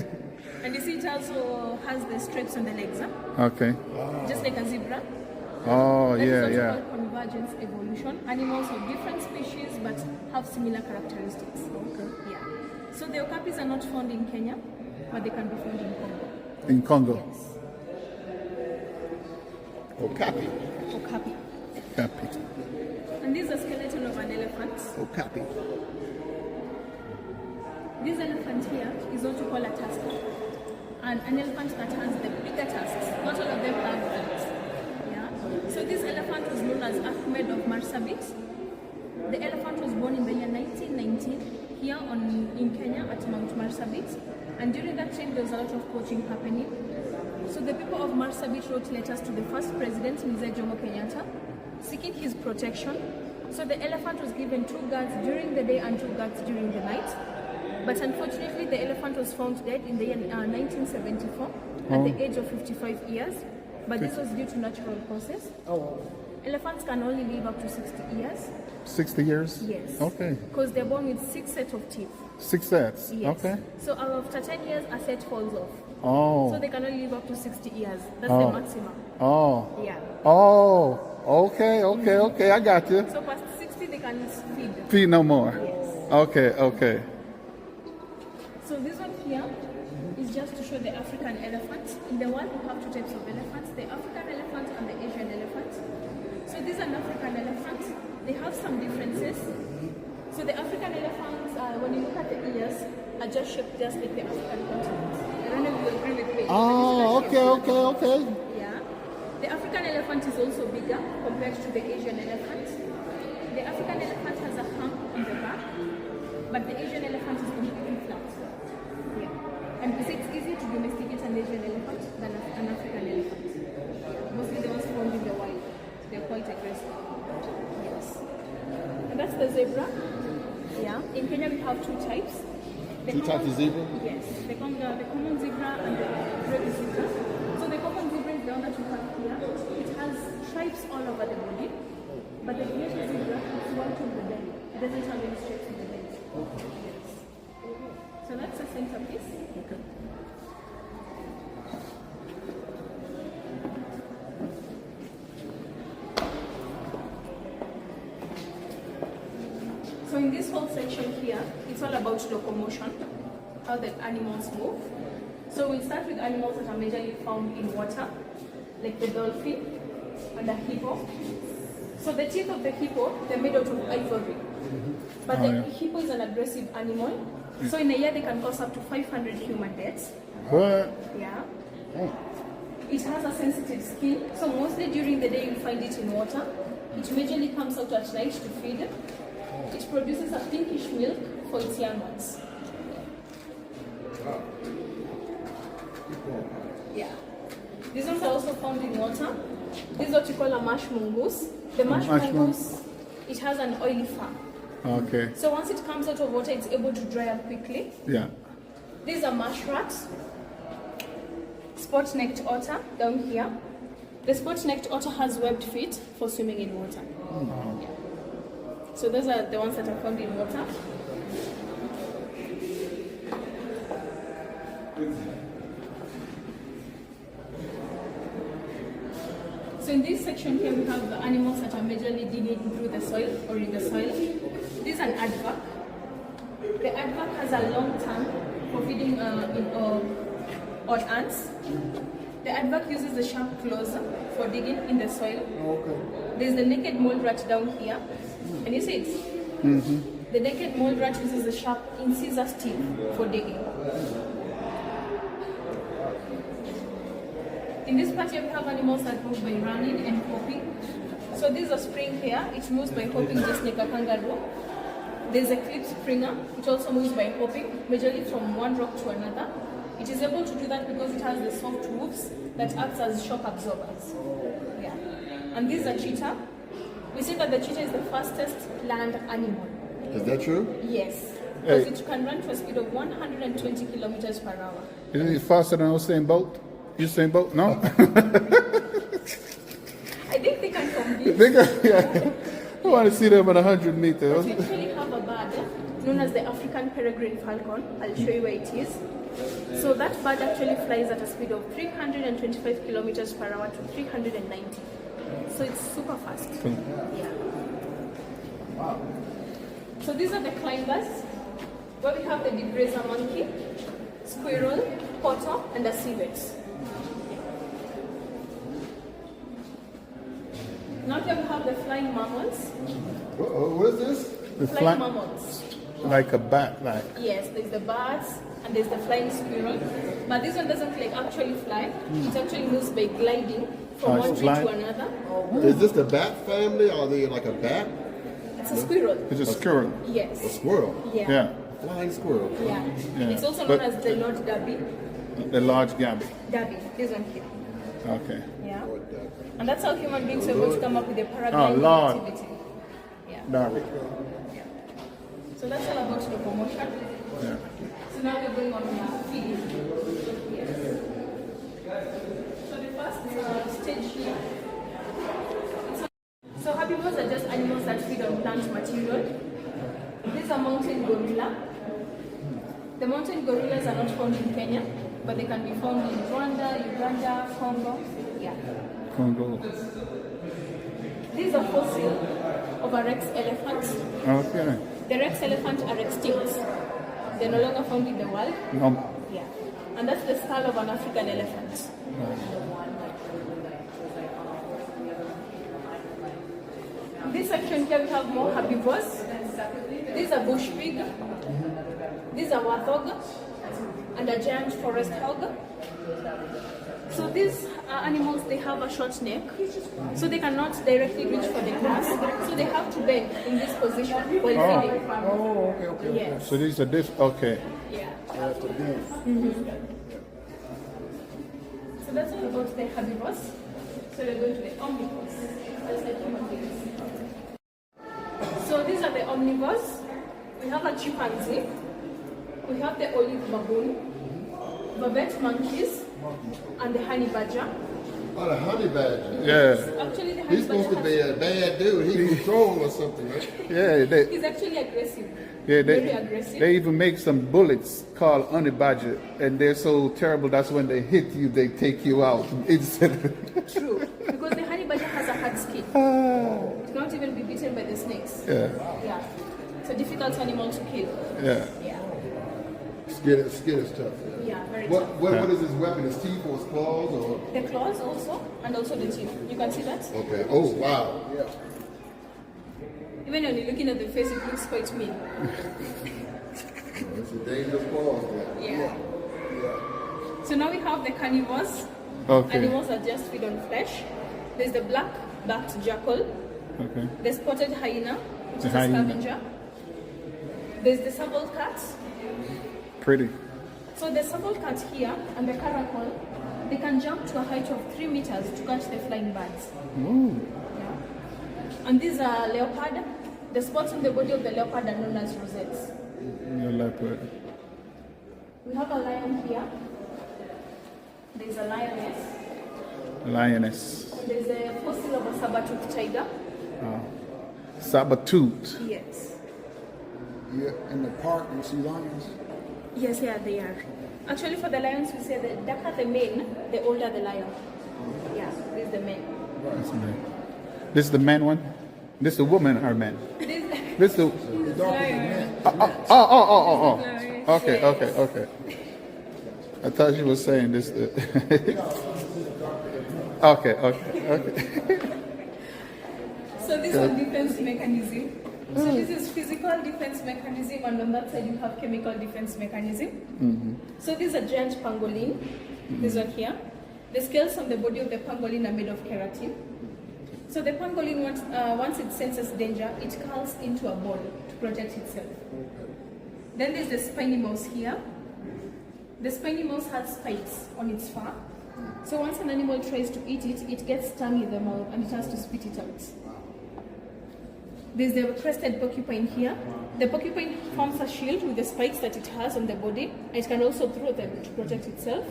And you see, it also has the stripes on the legs, huh? Okay, Just like a zebra. Oh, That is yeah, also yeah. called convergence evolution. Animals of different species but have similar characteristics. Okay. Yeah. So the okapis are not found in Kenya, but they can be found in Congo. In Congo. Yes. Okapi. Okapi. Copy. And this is a skeleton of an elephant. Okapi. This elephant here is what you call a tusker. And an elephant that has the bigger tusks. Not all of them have that. Yeah. So this elephant was known as Ahmed of Marsabit. The elephant was born in the year 1919 here in Kenya at Mount Marsabit. And during that time there was a lot of poaching happening. So the people of Marsabit wrote letters to the first president, Mzee Jomo Kenyatta, seeking his protection. So the elephant was given 2 guards during the day and 2 guards during the night. But unfortunately, the elephant was found dead in the year 1974 at the age of 55 years. But this was due to natural causes. Elephants can only live up to 60 years. 60 years? Yes. Okay. Because they're born with 6 sets of teeth. 6 sets? Yes. Okay. So after 10 years, a set falls off. Oh. So they can only live up to 60 years. That's Oh. the maximum. Oh. Yeah. Oh. Okay, I got you. So past 60, they can feed. Feed no more. Yes. Okay. So this one here is just to show the African elephant. In the world, we have 2 types of elephants, the African elephant and the Asian elephant. So this is an African elephant. They have some differences. So the African elephants, when you look at the ears, are just shaped just like the African continent. I don't know if you agree with me. Oh, okay. Yeah. The African elephant is also bigger compared to the Asian elephant. The African elephant has a hump on the back, but the Asian elephant is completely flat. Yeah. And it's easier to domesticate an Asian elephant than an African elephant. Mostly the ones found in the wild. They're quite aggressive. Yes. And that's the zebra. Yeah. In Kenya we have 2 types. The 2 types of zebra? Yes. The common zebra and the red zebra. So the common zebra is the one that you have here. It has stripes all over the body. But the Asian zebra is white on the belly. It doesn't have any stripes in the belly. Yes. So that's the centerpiece. Okay. So in this whole section here, it's all about locomotion, how the animals move. So we'll start with animals that are majorly found in water, like the dolphin and the hippo. So the teeth of the hippo, they're made out of ivory. But the hippo is an aggressive animal. So in a year, they can cause up to 500 human deaths. What? Yeah. It has a sensitive skin, so mostly during the day you find it in water. It majorly comes out at night to feed. It produces a pinkish milk for its young ones. Yeah. These ones are also found in water. This is what you call a marsh mongoose. The marsh mongoose, it has an oily fur. Okay. So once it comes out of water, it's able to dry up quickly. Yeah. These are marsh rats. Spot-necked otter down here. The spot-necked otter has webbed feet for swimming in water. Yeah. So those are the ones that are found in water. So in this section here we have the animals that are majorly digging through the soil or in the soil. This is an aardvark. The aardvark has a long tongue for feeding on ants. The aardvark uses the sharp claws for digging in the soil. There's the naked mole rat down here. Can you see it? The naked mole rat uses the sharp incisor teeth for digging. In this part here we have animals that move by running and hopping. So this is a spring here. It moves by hopping just like a kangaroo. There's a clip springer, which also moves by hopping, majorly from one rock to another. It is able to do that because it has the soft hooves that acts as shock absorbers. Yeah. And this is a cheetah. We say that the cheetah is the fastest land animal. Is that true? Yes. Because it can run to a speed of 120 kilometers per hour. Is it faster than Usain Bolt? Usain Bolt? No? I think they can compete. Yeah. I want to see them at 100 meters. We actually have a bird known as the African peregrine falcon. I'll show you where it is. So that bird actually flies at a speed of 325 kilometers per hour to 390. so it's super fast. Cool. Yeah. So these are the climbers, where we have the degrazer monkey, squirrel, potter, and the civet. Now here we have the flying mammals. What is this? The Flying mammals. like a bat, like. Yes, there's the birds and there's the flying squirrel. But this one doesn't like actually fly. It actually moves by gliding from Oh, one it's tree to glide. another. Is this the bat family? Are they like a bat? It's a squirrel. It's a squirrel. A Yes. squirrel? Yeah. Yeah, Flying squirrel. Yeah. Yeah. It's also But- known as the Lord Derby. the large gabby. Derby. This one here. Okay. Yeah. And that's how human beings are able to come up with the paragliding Lord. activity. Yeah. Derby. So that's all about locomotion. Yeah. So now we're going on feeding. Yes. So the first stage here. So herbivores are just animals that feed on plant material. These are mountain gorilla. The mountain gorillas are not found in Kenya, but they can be found in Rwanda, Uganda, Congo. Yeah. Congo. These are fossils of a rex elephant. Okay. The rex elephant are extinct. They're no longer found in the world. No. Yeah. And that's the skull of an African elephant. This section here we have more herbivores. These are bush pig. These are warthog and a giant forest hog. So these animals, they have a short neck, so they cannot directly reach for the grass. So they have to bend in this position while feeding. Oh, okay. Yes. So these are okay. Yeah. So that's all about the herbivores. So we're going to the omnivores. Just like human beings. So these are the omnivores. We have a chimpanzee. We have the olive baboon, bobette monkeys, and the honey badger. Oh, the honey badger. Yeah. Actually, the honey He's supposed to badger be a bad dude. He's strong or something, right? Yeah. he's actually aggressive. Yeah, Very aggressive. they even make some bullets called honey badger, and they're so terrible. That's when they hit you, they take you out instead. True, because the honey badger has a hard skin. It cannot even be beaten by the snakes. Yeah, Yeah. It's a difficult animal to kill. yeah. Yeah. Skin is tough. Yeah, very What, tough. what is his weapon? His teeth or his claws? Or? The claws also, and also the teeth. You can see that? Okay. Oh, wow. Even when you're looking at the face, it looks quite mean. It's a dangerous claws. Yeah. So now we have the carnivores. Okay. Animals that just feed on flesh. There's the black-backed jackal. Okay. The spotted hyena, which The is a hyena. scavenger. There's the sable cat. Pretty. So the sable cat here and the caracal, they can jump to a height of 3 meters to catch the flying birds. Ooh. Yeah. And these are leopard. The spots on the body of the leopard are known as rosettes. Your leopard. We have a lion here. There's a lioness. Lioness. And there's a fossil of a saber-toothed tiger. Saber-tooth. Yes. Yeah, in the park you see lions. Yes, yeah, they are. Actually, for the lions, we say the darker the mane, the older the lion. Yeah, this is the mane. That's nice. This is the man one? This is the woman or man? This is the... Lion. Oh. Okay. I thought you were saying this. Okay. So this one defense mechanism. So this is physical defense mechanism, and on that side you have chemical defense mechanism. So this is a giant pangolin. This one here. The scales on the body of the pangolin are made of keratin. So the pangolin, once it senses danger, it curls into a ball to protect itself. Then there's the spiny mouse here. The spiny mouse has spikes on its fur. So once an animal tries to eat it, it gets stung in the mouth and it has to spit it out. There's the crested porcupine here. The porcupine forms a shield with the spikes that it has on the body. It can also throw them to protect itself.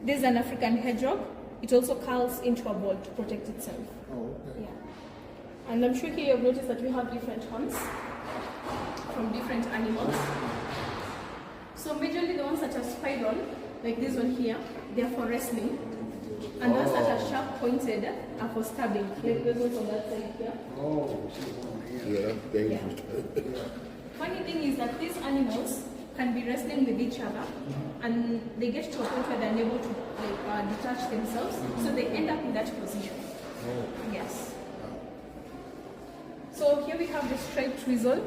There's an African hedgehog. It also curls into a ball to protect itself. Yeah. And I'm sure here you've noticed that we have different horns from different animals. So majorly the ones that are spiral, like this one here, they are for wrestling. And those that are sharp pointed are for stabbing. Like those ones on that side here. Yeah, that's dangerous. Funny thing is that these animals can be wrestling with each other, and they get to a point where they're unable to detach themselves, so they end up in that position. Yes. So here we have the striped weasel.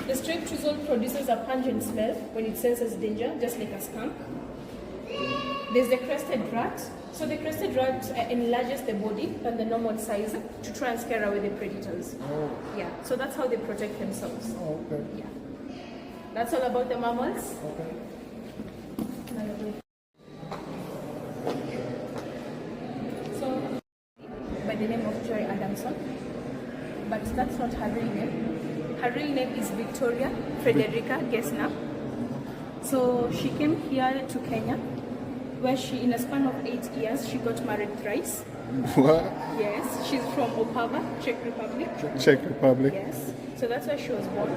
The striped weasel produces a pungent smell when it senses danger, just like a skunk. There's the crested rat. So the crested rat enlarges the body than the normal size to try and scare away the predators. Yeah, so that's how they protect themselves. Okay. Yeah. That's all about the mammals. Okay. So, by the name of Joy Adamson, but that's not her real name. Her real name is Victoria Frederica Gessner. So she came here to Kenya, where she, in a span of 8 years, she got married thrice. What? Yes, she's from Opava, Czech Republic. Czech Republic. Yes, so that's where she was born.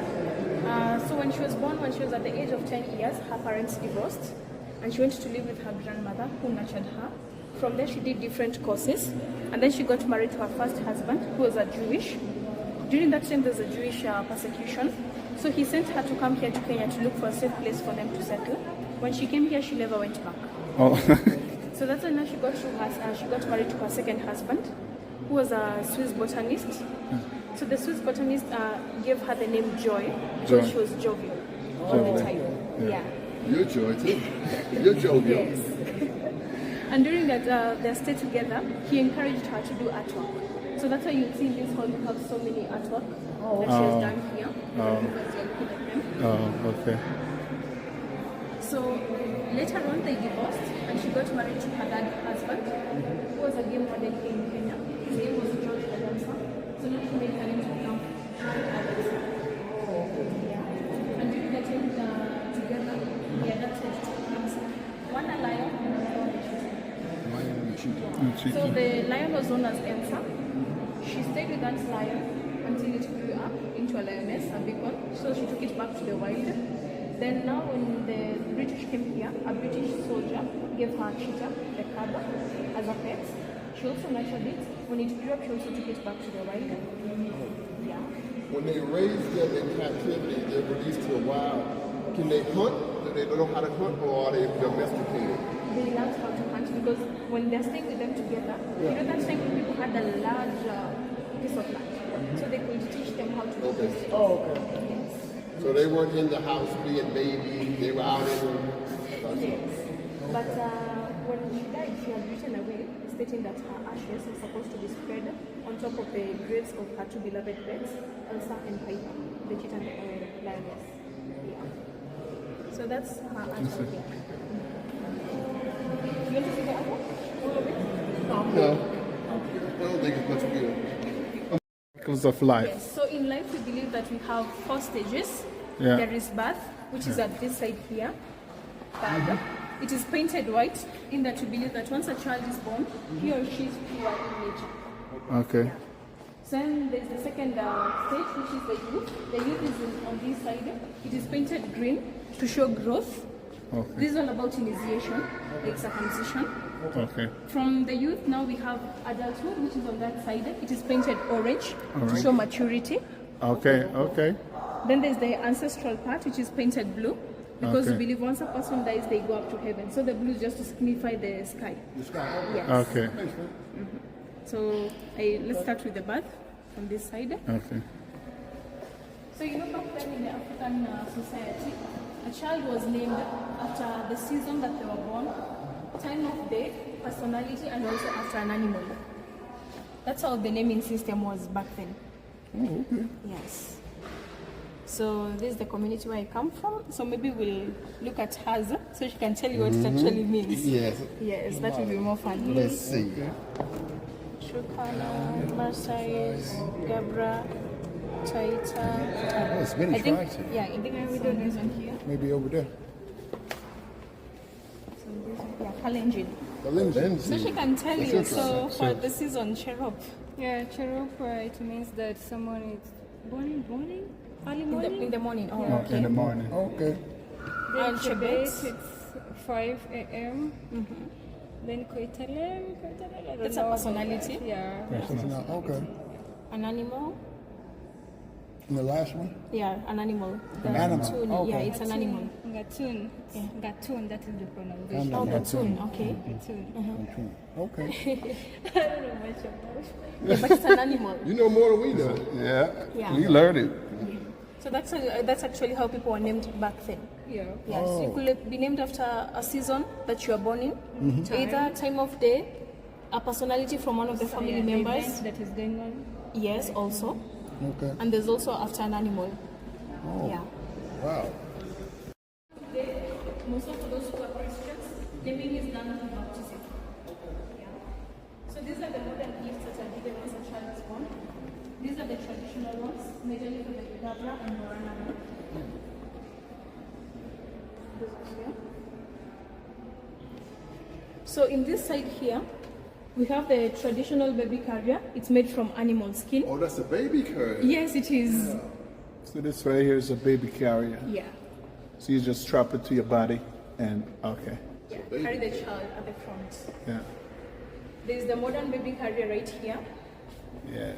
So when she was born, when she was at the age of 10 years, her parents divorced, and she went to live with her grandmother, who nurtured her. From there, she did different courses, and then she got married to her first husband, who was a Jewish. During that time, there was a Jewish persecution, so he sent her to come here to Kenya to look for a safe place for them to settle. When she came here, she never went back. Oh. So that's when she got married to her second husband, who was a Swiss botanist. So the Swiss botanist gave her the name Joy because Joy. she was jovial all the time. Yeah. You're Joy too. You're jovial. Yes. And during that their stay together, he encouraged her to do artwork. So that's why you see in this hall we have so many artwork that she has done here. Because you're looking at them. Oh, okay. So later on they divorced and she got married to her third husband, who was a game warden in Kenya. His name was George Adamson. So now she made her name to become George Adamson. Yeah. And during that time together, they adopted two cats. One a lion and another a cheetah. So the lion was known as Elsa. She stayed with that lion until it grew up into a lioness, a big one. So she took it back to the wild. Then now when the British came here, a British soldier gave her a cheetah, the cub, as a pet. She also nurtured it. When it grew up, she also took it back to the wild. Yeah. When they raise them in captivity, they're released to the wild. Can they hunt? Do they know how to hunt, or are they domesticated? They learned how to hunt because when they're staying with them together, you know that time people had a large piece of land. So they could teach them how to do this. Oh, okay. Yes. So they weren't in the house being babies, they were out in the... Yes. But when she died, she had written a will stating that her ashes were supposed to be spread on top of the graves of her two beloved pets, Elsa and Piper, the cheetah and the lioness. Yeah. So that's her answer here. You want to see the apple? All of it? No. I don't think it's much good. Cycles of life. Yes. So in life, we believe that we have 4 stages. Yeah. There is birth, which is at this side here. Birth. It is painted white, in that we believe that once a child is born, he or she is pure in nature. Okay. So then there's the second stage, which is the youth. The youth is on this side. It is painted green to show growth. Okay. This is all about initiation, like circumcision. Okay. From the youth, now we have adulthood, which is on that side. It is painted orange to Orange. show maturity. Okay. Okay. Then there's the ancestral part, which is painted blue, because Okay. we believe once a person dies, they go up to heaven. So the blue is just to signify the sky. The sky. Yes. Okay. So let's start with the birth from this side. Okay. So you know, back then in the African society, a child was named after the season that they were born, time of day, personality, and also after an animal. That's how the naming system was back then. Oh, okay. Yes. So this is the community where I come from. So maybe we'll look at hers so she can tell you what it actually means. Yes. Yes, that will be more fun. Let's see. Shukana, Marsais, Gabra, Taita. Oh, it's been I think, tried. yeah, I think we don't use one here. Maybe over there. So this, yeah, Kalenjin. Then So she can tell What's you. your So for the season, Cherub. Yeah, cherub, it means that someone is born morning, early morning. In the morning. Oh, Yeah. okay. In the morning. Okay. Then And Chebet, Chebet? it's 5 a.m. Then Koitalem. That's a personality. Yeah. Okay. An animal. And the last one? Yeah, an animal. The An animal, Gatun, okay. Yeah, it's an animal. Gatun. Yeah. Gatun, that is the pronunciation. Oh, Gatun, okay. Gatun. Okay. I don't know much about it. Yeah, but it's an animal. You know more than we know. Yeah. Yeah. You learned it. So that's actually how people were named back then. Yeah. Yes, you could be named after a season that you are born in, Mm-hmm. either time of day, a personality from one of the family Yeah, the members. event that is going on. Yes, also. Okay. And there's also after an animal. Yeah. Wow. Most of those who are Christians, naming is done through baptism. Yeah. So these are the modern gifts that are given once a child is born. These are the traditional ones, majorly for the Gabra and Morana. So in this side here, we have the traditional baby carrier. It's made from animal skin. Oh, that's a baby carrier. Yes, it is. So this right here is a baby carrier. Yeah. So you just strap it to your body and okay. Yeah. Carry the child at the front. Yeah. There's the modern baby carrier right here. Yeah.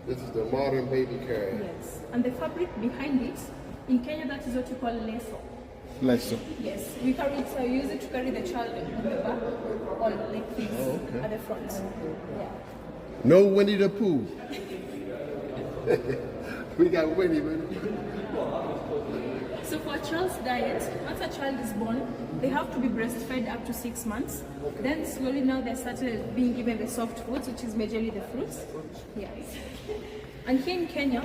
This is the modern baby carrier. Yes. And the fabric behind it, in Kenya, that is what you call leso. Leso. Yes. We carry it, we use it to carry the child on the back or like this at the front. Yeah. No Winnie the Pooh. We got Winnie, man. So for a child's diet, once a child is born, they have to be breastfed up to 6 months. Then slowly now they started being given the soft foods, which is majorly the fruits. Yes. And here in Kenya,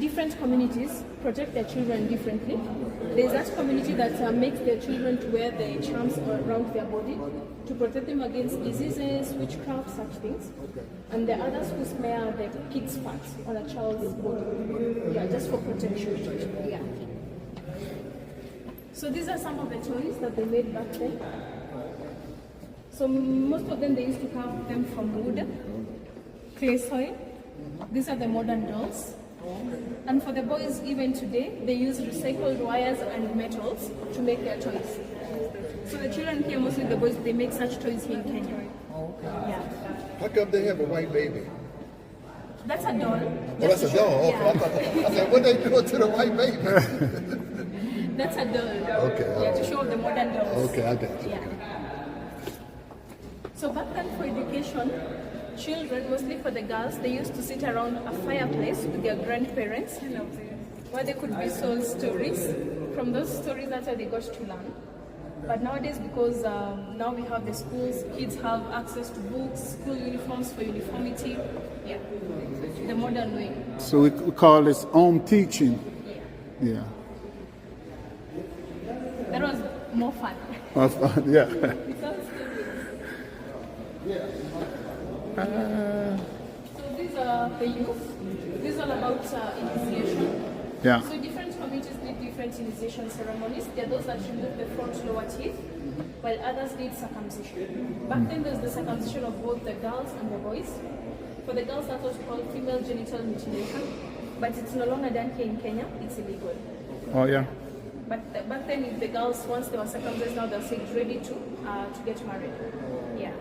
different communities protect their children differently. There's that community that makes their children to wear the charms around their body to protect them against diseases, witchcraft, such things. And the others who smear the pig's fat on a child's body. Yeah, just for protection. Yeah. So these are some of the toys that they made back then. So most of them, they used to carve them from wood, clay soil. These are the modern dolls. And for the boys, even today, they use recycled wires and metals to make their toys. So the children here, mostly the boys, they make such toys here in Kenya. Yeah. How come they have a white baby? That's a doll. Oh, that's a doll. Okay. Yeah. I said, what they doing to the white baby? That's a doll. Okay. Yeah, to show the modern dolls. Okay, I got you. Yeah. So back then for education, children, mostly for the girls, they used to sit around a fireplace with their grandparents, where they could be told stories. From those stories, that's how they got to learn. But nowadays, because now we have the schools, kids have access to books, school uniforms for uniformity. Yeah, the modern way. So we call this home teaching. Yeah. That was more fun. Yeah. So these are the youth. This is all about initiation. Yeah. So different communities did different initiation ceremonies. There are those that remove the front lower teeth, while others did circumcision. Back then there was the circumcision of both the girls and the boys. For the girls that was called female genital mutilation, but it's no longer done here in Kenya, it's illegal. Oh yeah. But back then if the girls, once they were circumcised, now they're said ready to get married. Yeah.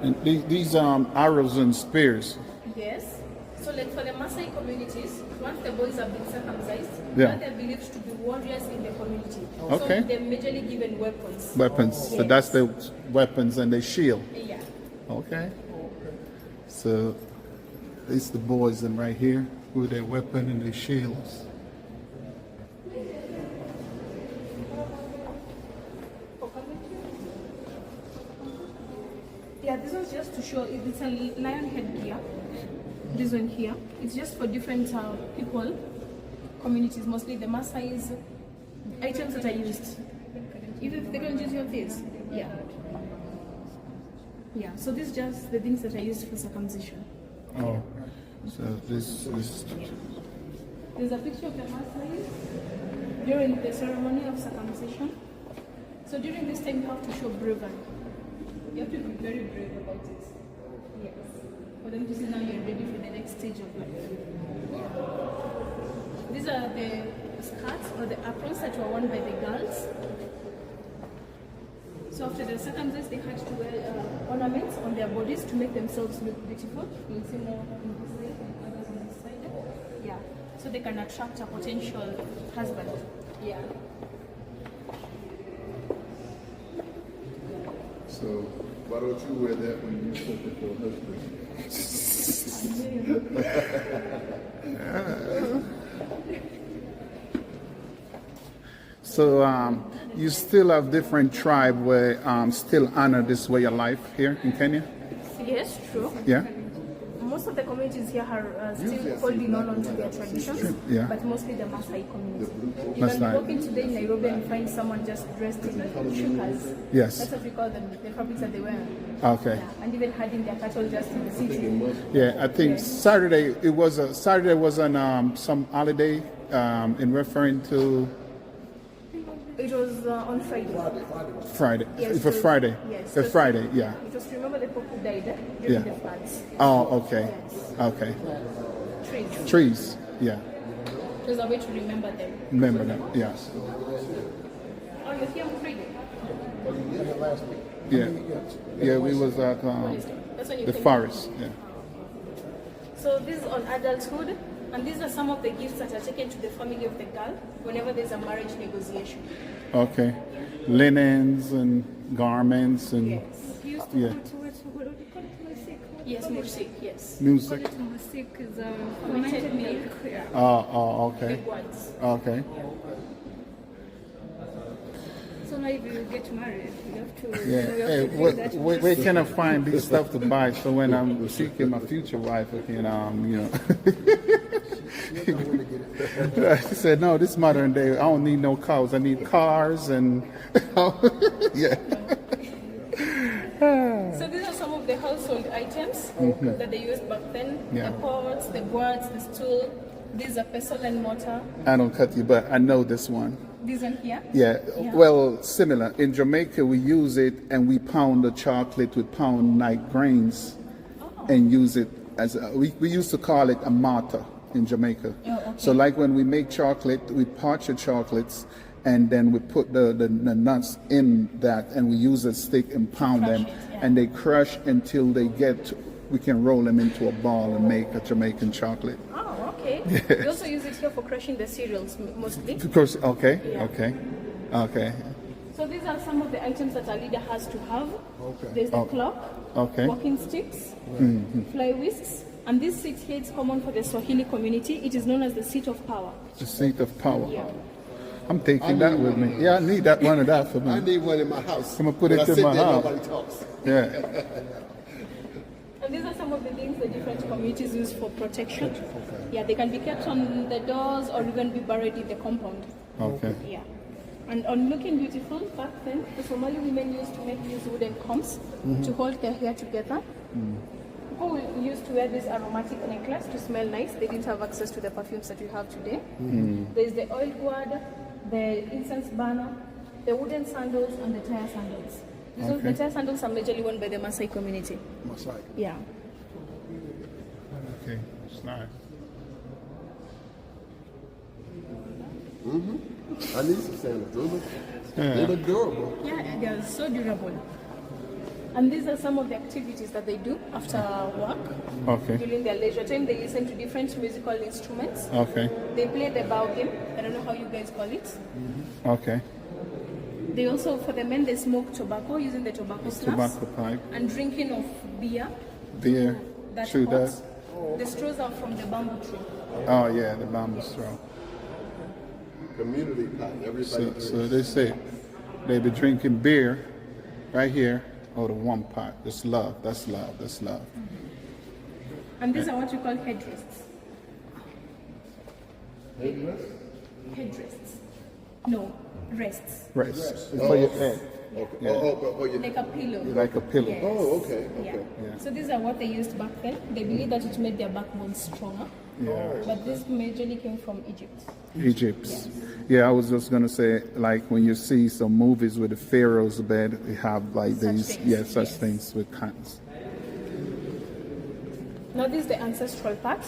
And these arrows and spears. Yes. So like for the Maasai communities, once the boys have been circumcised, Yeah. now they're believed to be warriors in the community. Okay. So they're majorly given weapons. Weapons. So Yes. that's the weapons and the shield. Yeah. Okay. So it's the boys in right here with their weapon and their shields. Yeah, this was just to show it's a lion headgear. This one here, it's just for different people, communities, mostly the Maasai's items that are used. Even if they don't use your this, yeah. Yeah, so this is just the things that are used for circumcision. Oh. So this is There's a picture of the Maasai during the ceremony of circumcision. So during this time you have to show bravery. You have to be very brave about it. Yes. For them to see now you're ready for the next stage of life. These are the skirts or the aprons that were worn by the girls. So after the circumcision, they had to wear ornaments on their bodies to make themselves look beautiful. You'll see more on this side and others on this side. Yeah. So they can attract a potential husband. Yeah. So why don't you wear that when you look at your husband? So you still have different tribe where still honor this way of life here in Kenya? Yes, true. Yeah? Most of the communities here are still holding on to their traditions, Yeah. but mostly the Maasai community. You Maasai. can be walking today in Nairobi and find someone just dressed in shukas. Yes. That's what we call them, the fabrics that they wear. Okay. Yeah. And even herding their cattle just in the city. Yeah, I think Saturday was on some holiday in referring to It was on Friday. Friday. Yes, For so- Friday. yes, For so- Friday, yeah. It was to remember the people who died during Yeah. the floods. Oh, okay. Yes. Okay. Trees. Trees, yeah. It was a way to remember them. Remember that, yeah. Oh, you're here on Friday? Yeah. Yeah, we was at That's when you the came. forest, yeah. So this is on adulthood, and these are some of the gifts that are taken to the family of the girl whenever there's a marriage negotiation. Okay. Linens and garments and Yes. We used to Yeah. go to what do you call it? Musik. Yes, mursik, yes. music. Musik is fermented milk. Yeah. Oh, okay. Big ones. Okay. So now if you get married, you have to, Yeah. you have Hey, to bring that where can I find this stuff to buy so when I'm seeking my future wife, I can, you know. She said, no, this modern day, I don't need no cars. I need cars and, yeah. So these are some of the household items that they used back then. Yeah. The pots, the gourds, the stool. These are pestle and mortar. I don't cut you, but I know this one. These one here. Yeah, Yeah. well, similar. In Jamaica, we use it and we pound the chocolate with pound night grains and use it as we used to call it a mata in Jamaica. Oh, okay. So, like when we make chocolate, we parch the chocolates and then we put the nuts in that and we use a stick and pound Crush them it, yeah. and they crush until they get, we can roll them into a ball and make a Jamaican chocolate. Oh, okay. We also use it here for crushing the cereals mostly. Of course, okay, Yeah. okay. So these are some of the items that a leader has to have. Okay. There's the Oh, clock, okay. walking sticks, fly whisks, and this seat here is common for the Swahili community. It is known as the seat of power. The seat of power. Yeah. I'm taking that with me. Yeah, I need that one of that for I me. need one in my house. I'm gonna put When it I in sit my there, house. Nobody talks. Yeah. And these are some of the things the different communities use for protection. Yeah, they can be kept on the doors or even be buried in the compound. Okay. Yeah. And on looking beautiful, back then, the Somali women used to make these wooden combs to hold their hair together. People used to wear this aromatic necklace to smell nice. They didn't have access to the perfumes that we have today. There's the oil gourd, the incense burner, the wooden sandals, and the tire sandals. The tire sandals are majorly worn by the Maasai community. Masai. Yeah. Okay. It's nice. I need some sandals. They look durable. Yeah, they are so durable. And these are some of the activities that they do after work. Okay. During their leisure time, they listen to different musical instruments. Okay. They play the bow game. I don't know how you guys call it. Okay. They also, for the men, they smoke tobacco using the tobacco snaps. Tobacco pipe. And drinking of beer. Beer. That's True hot. that. The straws are from the bamboo tree. Oh yeah, the bamboo straw. Community pot. Everybody. So they say they be drinking beer right here out of one pot. That's love. That's love. That's love. And these are what we call headrests. Headrests? No, rests. Rest. It's for your head. Okay. Oh, yeah. Like a pillow. Like a pillow. Yes. Oh, okay. Yeah. Okay. Yeah. So these are what they used back then. They believe that it made their backbone stronger. Yeah. But this majorly came from Egypt. Egypt. Yeah, I was just gonna say, like when you see some movies with the pharaoh's bed, they have like Such these, things, such yes. things with cotons. Now this is the ancestral part.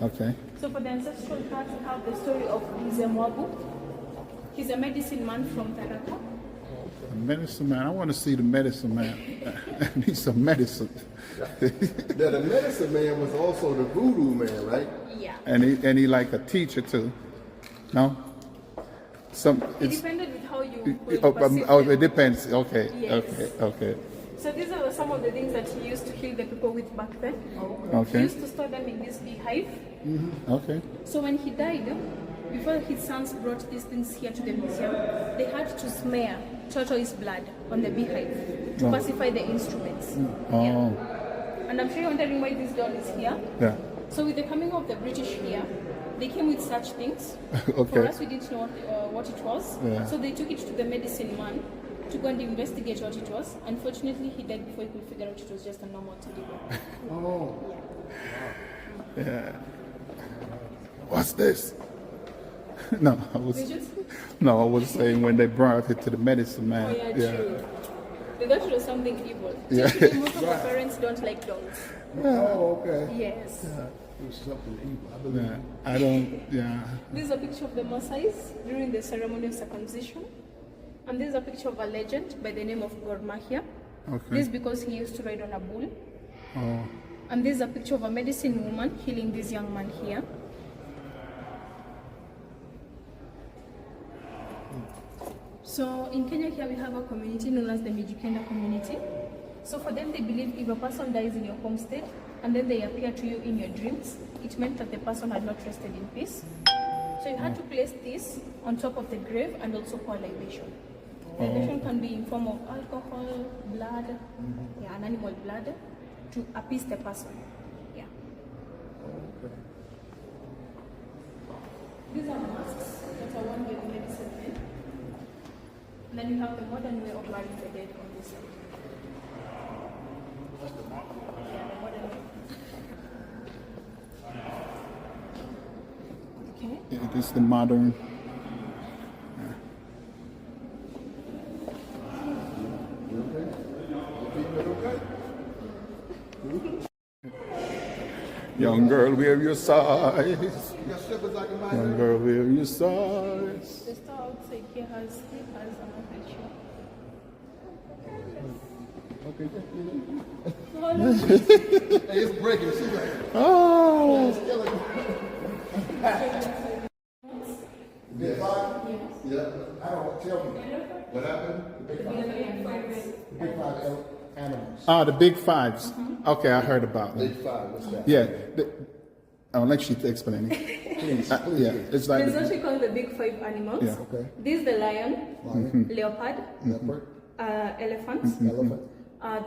Okay. So for the ancestral part, we have the story of Mzee Mwabu. He's a medicine man from Tharaka. Medicine man. I want to see the medicine man. I need some medicine. Now, the medicine man was also the voodoo man, right? Yeah. And he like a teacher too. No? Some It depended with how you will oh, perceive oh, them. it depends. Okay. Yes. Okay. So these are some of the things that he used to heal the people with back then. He Okay. used to store them in this beehive. Okay. So when he died, before his sons brought these things here to the museum, they had to smear tortoise blood on the beehive to pacify the instruments. Oh. Yeah. And I'm sure you're wondering why this doll is here. Yeah. So with the coming of the British here, they came with such things. Okay. For us, we didn't know what it was. Yeah. So they took it to the medicine man to go and investigate what it was. Unfortunately, he died before he could figure out it was just a normal teddy bear. Oh. Yeah. What's this? No, I was Visions? no, I was saying when they brought it to the medicine man. Oh yeah, true. They thought it was something evil. Yeah. Typically, most of our parents don't like dolls. Oh, okay. Yes. It was something evil. I believe. Yeah. I don't. Yeah. This is a picture of the Maasais during the ceremony of circumcision. And this is a picture of a legend by the name of Gor Mahia. Okay. This is because he used to ride on a bull. Oh. And this is a picture of a medicine woman healing this young man here. So in Kenya here we have a community known as the Mijikenda community. So for them they believe if a person dies in your homestead and then they appear to you in your dreams, it meant that the person had not rested in peace. So you had to place this on top of the grave and also pour libation. Libation can be in form of alcohol, blood, an animal blood, to appease the person. Yeah. These are masks that are worn by the medicine men. And then you have the modern way of burying the dead on this side. Yeah, the modern way. Okay. It is the modern. Young girl, wear your size. You got slippers I can buy? Young girl, wear your size. The store outside here has slippers, I'm not very sure. Hey, it's breaking. She's like, Oh. big five? Yeah. I don't tell me. What happened? The big five animals. Ah, the big fives. Okay, I heard about them. Big five. What's that? Yeah. I'll let you explain it. Please. Yeah, it's like. It's actually called the big five animals. Yeah. Okay. This is the lion, leopard, Leopard. elephants. Elephant.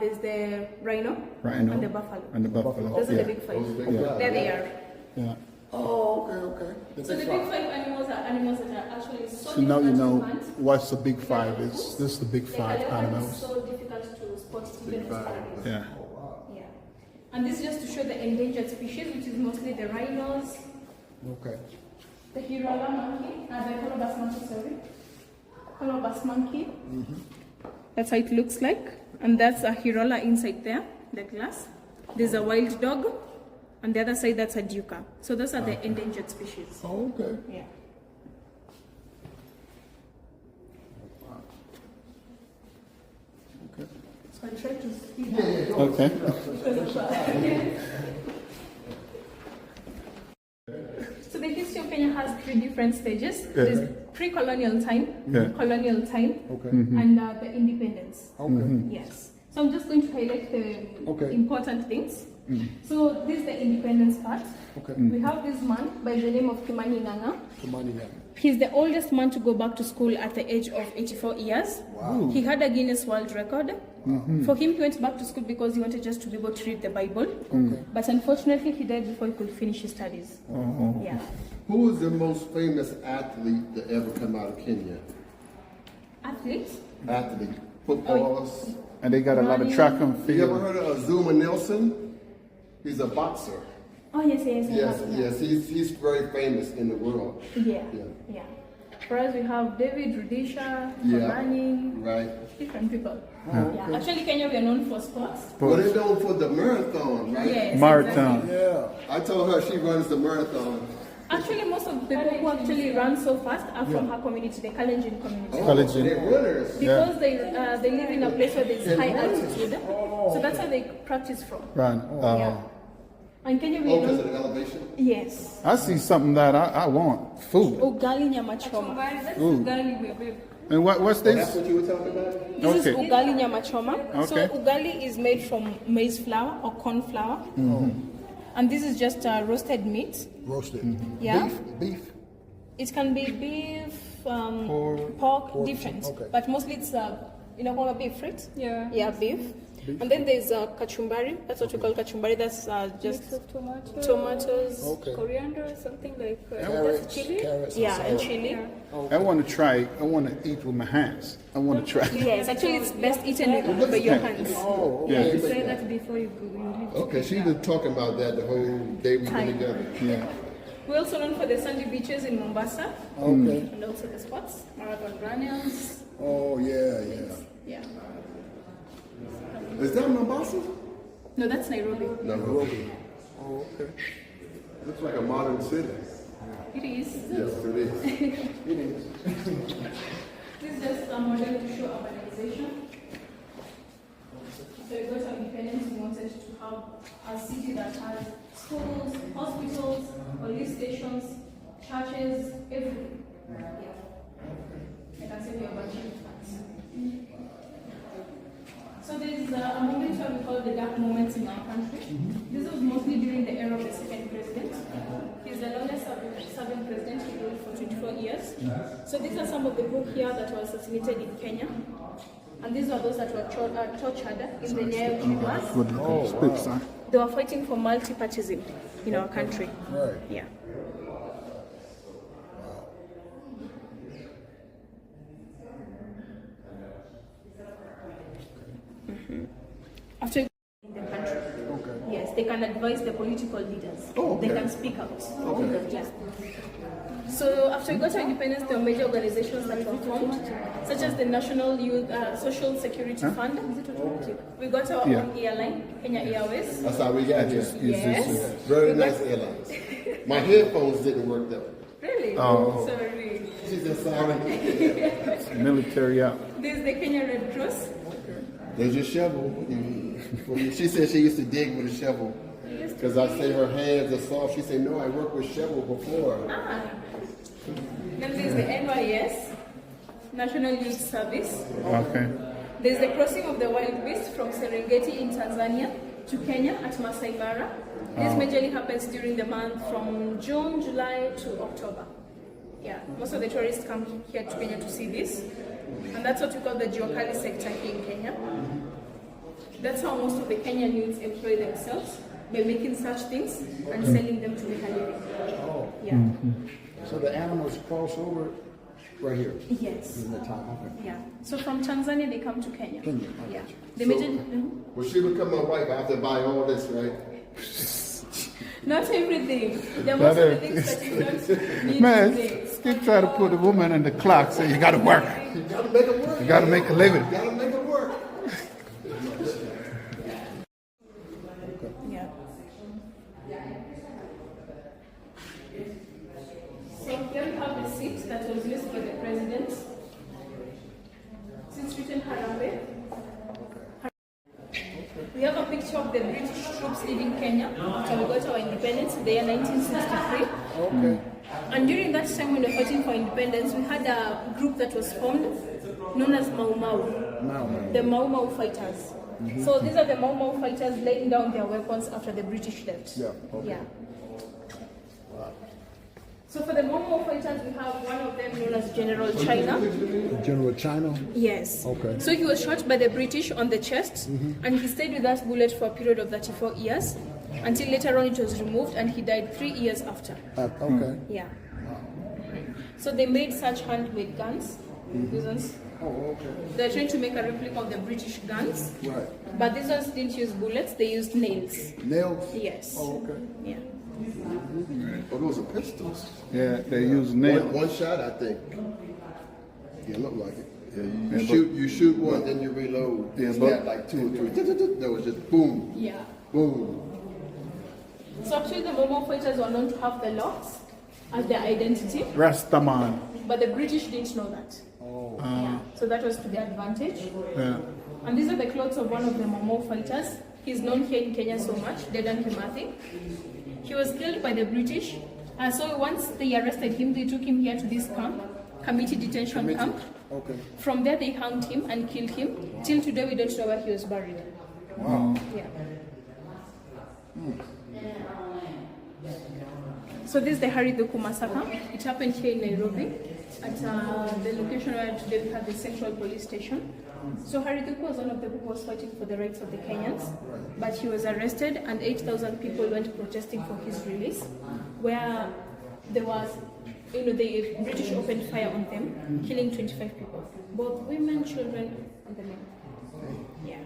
There's the rhino, Rhino. and the buffalo. And the buffalo. Those are Yeah. the big five. Those are the big five. There they are. Yeah. Oh, okay. So the big five animals are animals that are actually so So now you difficult know to hunt. what's the big five is. This is the big Like five a leopard animals. is so difficult to spot even as sparrows. Yeah. Yeah. And this is just to show the endangered species, which is mostly the rhinos, Okay. the Hirola monkey, the colobus monkey, sorry. Colobus monkey. That's how it looks like. And that's a Hirola inside there, the glass. There's a wild dog. And the other side, that's a duca. So those are the endangered species. Oh, okay. Yeah. So I try to speed up Okay. because of So the history of Kenya has three different stages. There's pre-colonial time, colonial time, and the independence. Okay. Yes. So I'm just going to highlight the Okay. important things. So this is the independence part. Okay. We have this man by the name of Kimani Nganga. The money now. He's the oldest man to go back to school at the age of 84 years. Wow. He had a Guinness World Record. For him, he went back to school because he wanted just to be able to read the Bible. But unfortunately, he died before he could finish his studies. Yeah. Who is the most famous athlete that ever come out of Kenya? Athletes? Athlete. Footballers. And they got a lot of track and You ever field. heard of Zuma Nelson? He's a boxer. Oh, yes, yes, Yes. He's very famous in the world. Yeah. Yeah. Yeah. For us, we have David, Rudisha, Yeah. Manning, Right. different people. Yeah. Actually, Kenya, we are known for sports. Well, they're known for the marathon, right? Yes. Marathon. Exactly. Yeah. I told her she runs the marathon. Actually, most of the people who actually run so fast are from her community, the Kalenjin community. Kalenjin. They're runners. Because they live in a place where there's high altitude, so that's where they practice from. Right. Yeah. And Kenya, we Oh, because of know. the elevation? Yes. I see something that I want. Food. Ugali nyama choma. Ooh. And what's That's this? what you were talking about? This is Okay. ugali nyama choma. So Okay. ugali is made from maize flour or corn flour. And this is just roasted meat. Roasted. Yeah. Beef. It can be beef, pork, different. Okay. But mostly it's, beef, right? Yeah. Yeah, beef. And then there's kachumbari. That's what we call kachumbari. That's just Mix of tomatoes, tomatoes. Okay. coriander, something like Carrots, chili. carrots. Yeah, and chili. I want to try. I want to eat with my hands. I want to try. Yes, actually it's best eaten by your hands. Oh, Yeah. You try that before you go. Okay, she's been talking about that the whole day we've been together. Yeah. We're also known for the sandy beaches in Mombasa okay. and also the spots, marathon runners. Oh, yeah. Yeah. Is that Mombasa? No, that's Nairobi. Nairobi. Oh, okay. Looks like a modern city. It is. Yes, it is. This is just a model to show urbanization. So we got our independence, we wanted to have a city that has schools, hospitals, police stations, churches, everything. Yeah. I can say we have achieved that. So there's a moment where we call the dark moments in our country. This was mostly during the era of the second president. He's the longest serving president. He ruled for 24 years. So these are some of the people here that were assassinated in Kenya. And these are those that were tortured in the Nairobi wars. Good looking. Speak, son. They were fighting for multi-partyism in our country. Right. Yeah. After in the country. Okay. Yes, they can advise the political leaders. Oh, okay. They can speak out. Yeah. So after we got our independence, there were major organizations that were formed, such as the National Youth Social Security Fund. We got our own airline, Kenya Airways. That's how we got here. Yes. Very nice airlines. My headphones didn't work though. Really? Oh. Sorry. She said sorry. Military out. This is the Kenya Red Cross. There's your shovel. She said she used to dig with a shovel. Because I say her hands are soft. She said, no, I worked with shovel before. Then there's the NYS, National Youth Service. Okay. There's the crossing of the wild beast from Serengeti in Tanzania to Kenya at Masai Mara. This majorly happens during the month from June, July to October. Yeah, most of the tourists come here to Kenya to see this. And that's what we call the Jiokali sector here in Kenya. That's how most of the Kenyan youths employ themselves, by making such things and selling them to make a living. Oh. Yeah. So the animals cross over right here Yes. in the top. Okay. Yeah. So from Tanzania they come to Kenya. Kenya, I Yeah. got you. They So- major. When she become my wife, I have to buy all this, right? Not everything. There are most of the things that you don't need Man, today. keep trying to put the woman in the clock. So you got to work. You gotta make it work. You got to make a living. You gotta make it work. Yeah. So here we have the seat that was used by the president. It's written Harambe. We have a picture of the British troops leaving Kenya after we got our independence in the year 1963. Okay. And during that time when we were fighting for independence, we had a group that was formed known as Mau Mau, the Mau Mau fighters. So these are the Mau Mau fighters laying down their weapons after the British left. Yeah, okay. Yeah. So for the Mau Mau fighters, we have one of them known as General China. General China. Yes. Okay. So he was shot by the British on the chest, and he stayed with that bullet for a period of 34 years, until later on it was removed, and he died 3 years after. Okay. Yeah. So they made such handmade guns. These ones. Oh, okay. They're trying to make a replica of the British guns, Right. but these ones didn't use bullets, they used nails. Nails? Yes. Oh, okay. Yeah. Oh, those are pistols. Yeah, they use nails. One shot, I think. Yeah, look like it. Yeah, Yeah, you shoot one, then you reload. Yeah, It's but- not like 2 or 3. That was just boom, Yeah. boom. So actually the Momo fighters were known to have the locks, as their identity, Rastaman. but the British didn't know that. Yeah. So that was to their advantage. Yeah. And these are the clothes of one of the Momo fighters. He's known here in Kenya so much, Dedan Kimathi. He was killed by the British. So once they arrested him, they took him here to this camp, committee detention camp. Okay. From there, they hanged him and killed him. Till today, we don't know where he was buried. Wow. Yeah. So this is the Hariduku massacre. It happened here in Nairobi, at the location where today we have the Central Police Station. So Hariduku was one of the people who was fighting for the rights of the Kenyans, but he was arrested and 8,000 people went protesting for his release, where there was, the British opened fire on them, killing 25 people, both women, children, and the men. Yeah.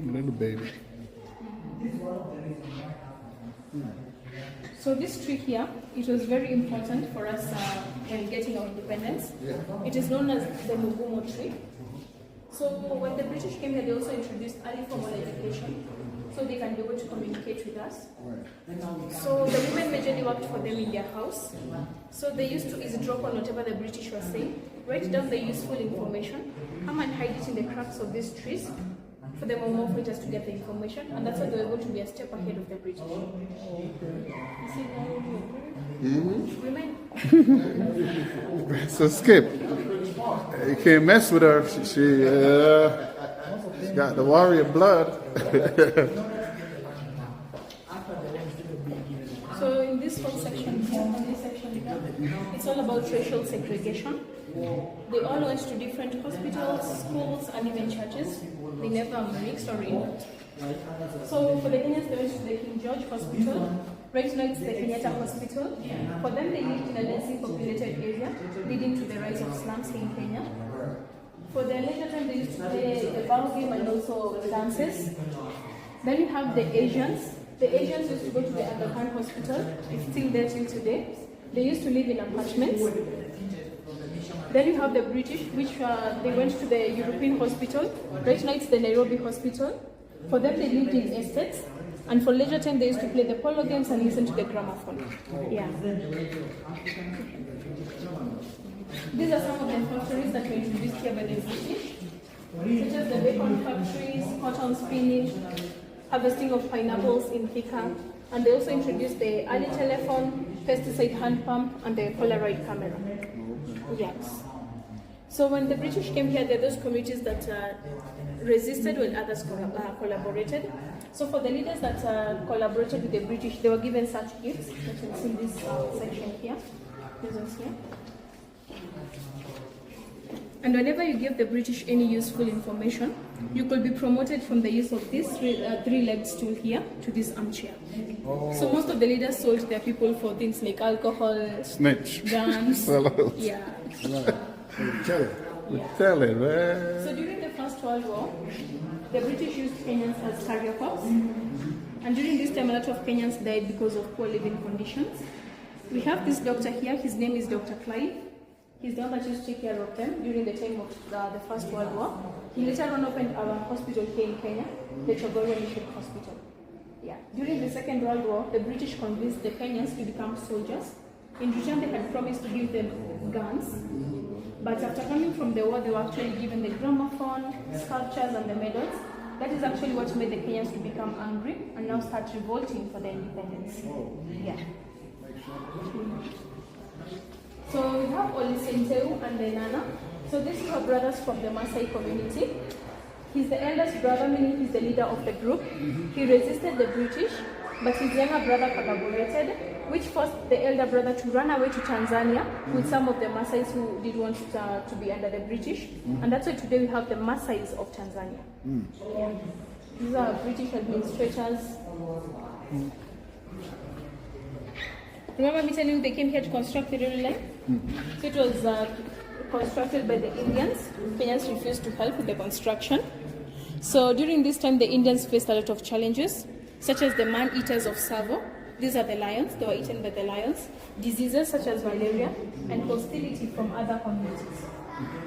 Little baby. So this tree here, it was very important for us when getting our independence. It is known as the Mugumo tree. So when the British came here, they also introduced early formal education, so they can be able to communicate with us. So the women majorly worked for them in their house. So they used to eavesdrop on whatever the British were saying, write down the useful information, come and hide it in the cracks of these trees for the Momo fighters to get the information, and that's how they were able to be a step ahead of the British. You see women? So Skip, you can't mess with her. She got the warrior blood. So in this whole section here, on this section here, it's all about racial segregation. They all went to different hospitals, schools, and even churches. They never mixed or involved. So for the Kenyans, they went to the King George Hospital. Right now it's the Kenyatta Hospital. For them, they lived in a densely populated area, leading to the rise of slums in Kenya. For their leisure time, they used to play the ball game and also dances. Then you have the Asians. The Asians used to go to the Aga Khan Hospital. It's still there till today. They used to live in apartments. Then you have the British, which they went to the European hospital. Right now it's the Nairobi hospital. For them, they lived in estates. And for leisure time, they used to play the polo games and listen to the gramophone. Yeah. These are some of the factories that were introduced here by the British, such as the bacon factories, cotton spinning, harvesting of pineapples in Thika, and they also introduced the early telephone, pesticide hand pump, and the Polaroid camera. Yes. So when the British came here, there are those communities that resisted when others collaborated. So for the leaders that collaborated with the British, they were given such gifts, that you can see in this section here. This one's here. And whenever you give the British any useful information, you could be promoted from the use of this three-legged stool here to this armchair. So most of the leaders sold their people for things like alcohol, Snitch. guns. Yeah. Tell it. Tell it, man. So during the First World War, the British used Kenyans as carrier corps. And during this time, a lot of Kenyans died because of poor living conditions. We have this doctor here. His name is Dr. Clive. He's the one that used to take care of them during the time of the First World War. He later on opened our hospital here in Kenya, the Chogoria Mission Hospital. Yeah. During the Second World War, the British convinced the Kenyans to become soldiers. In return, they had promised to give them guns. But after coming from the war, they were actually given the gramophone, sculptures, and the medals. That is actually what made the Kenyans to become angry and now start revolting for their independence. Yeah. So we have Olisenteu and Lenana. So these are brothers from the Maasai community. He's the eldest brother, meaning he's the leader of the group. He resisted the British, but his younger brother collaborated, which forced the elder brother to run away to Tanzania with some of the Maasais who did want to be under the British. And that's why today we have the Maasais of Tanzania. Yeah. These are British administrators. Remember me telling you they came here to construct the railway line? So it was constructed by the Indians. Kenyans refused to help with the construction. So during this time, the Indians faced a lot of challenges, such as the man-eaters of Savo. These are the lions. They were eaten by the lions. Diseases such as malaria and hostility from other communities.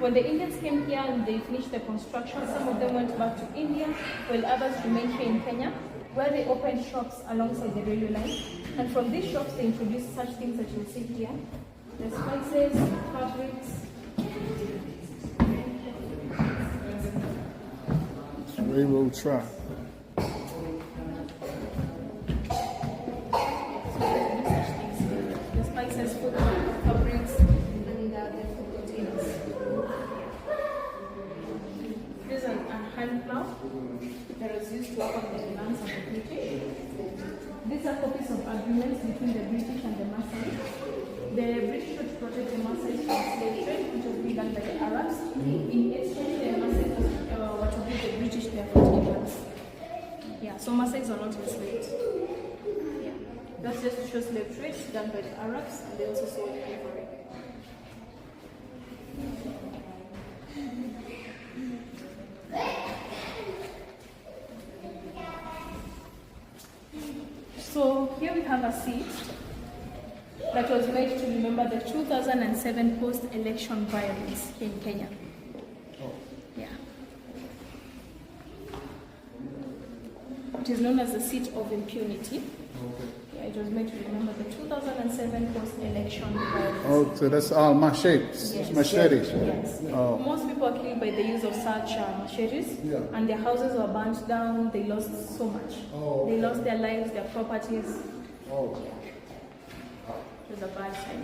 When the Indians came here and they finished the construction, some of them went back to India, while others remained here in Kenya, where they opened shops alongside the railway line And from these shops, they introduce such things that you see here. The spices, fabrics. Railroad track. The spices, food, fabrics, and the food containers. This is a hand plow that was used to welcome the demands of the British. These are copies of agreements between the British and the Maasai. The British were to protect the Maasai from slave trade, which was begun by the Arabs. In exchange, the Maasai were to give the British their 40 acres. Yeah, so Maasais are not enslaved. Yeah, that's just to show slave trade done by the Arabs, and they also sold ivory. So here we have a seat that was made to remember the 2007 post-election violence in Kenya. Yeah. It is known as the seat of impunity. Yeah, it was made to remember the 2007 post-election violence. Oh, so that's all machetes. Yes. Machetes. Yes. Oh. Most people are killed by the use of such machetes, and their houses were burnt down. They lost so much. They lost their lives, their properties. Yeah. It was a bad time.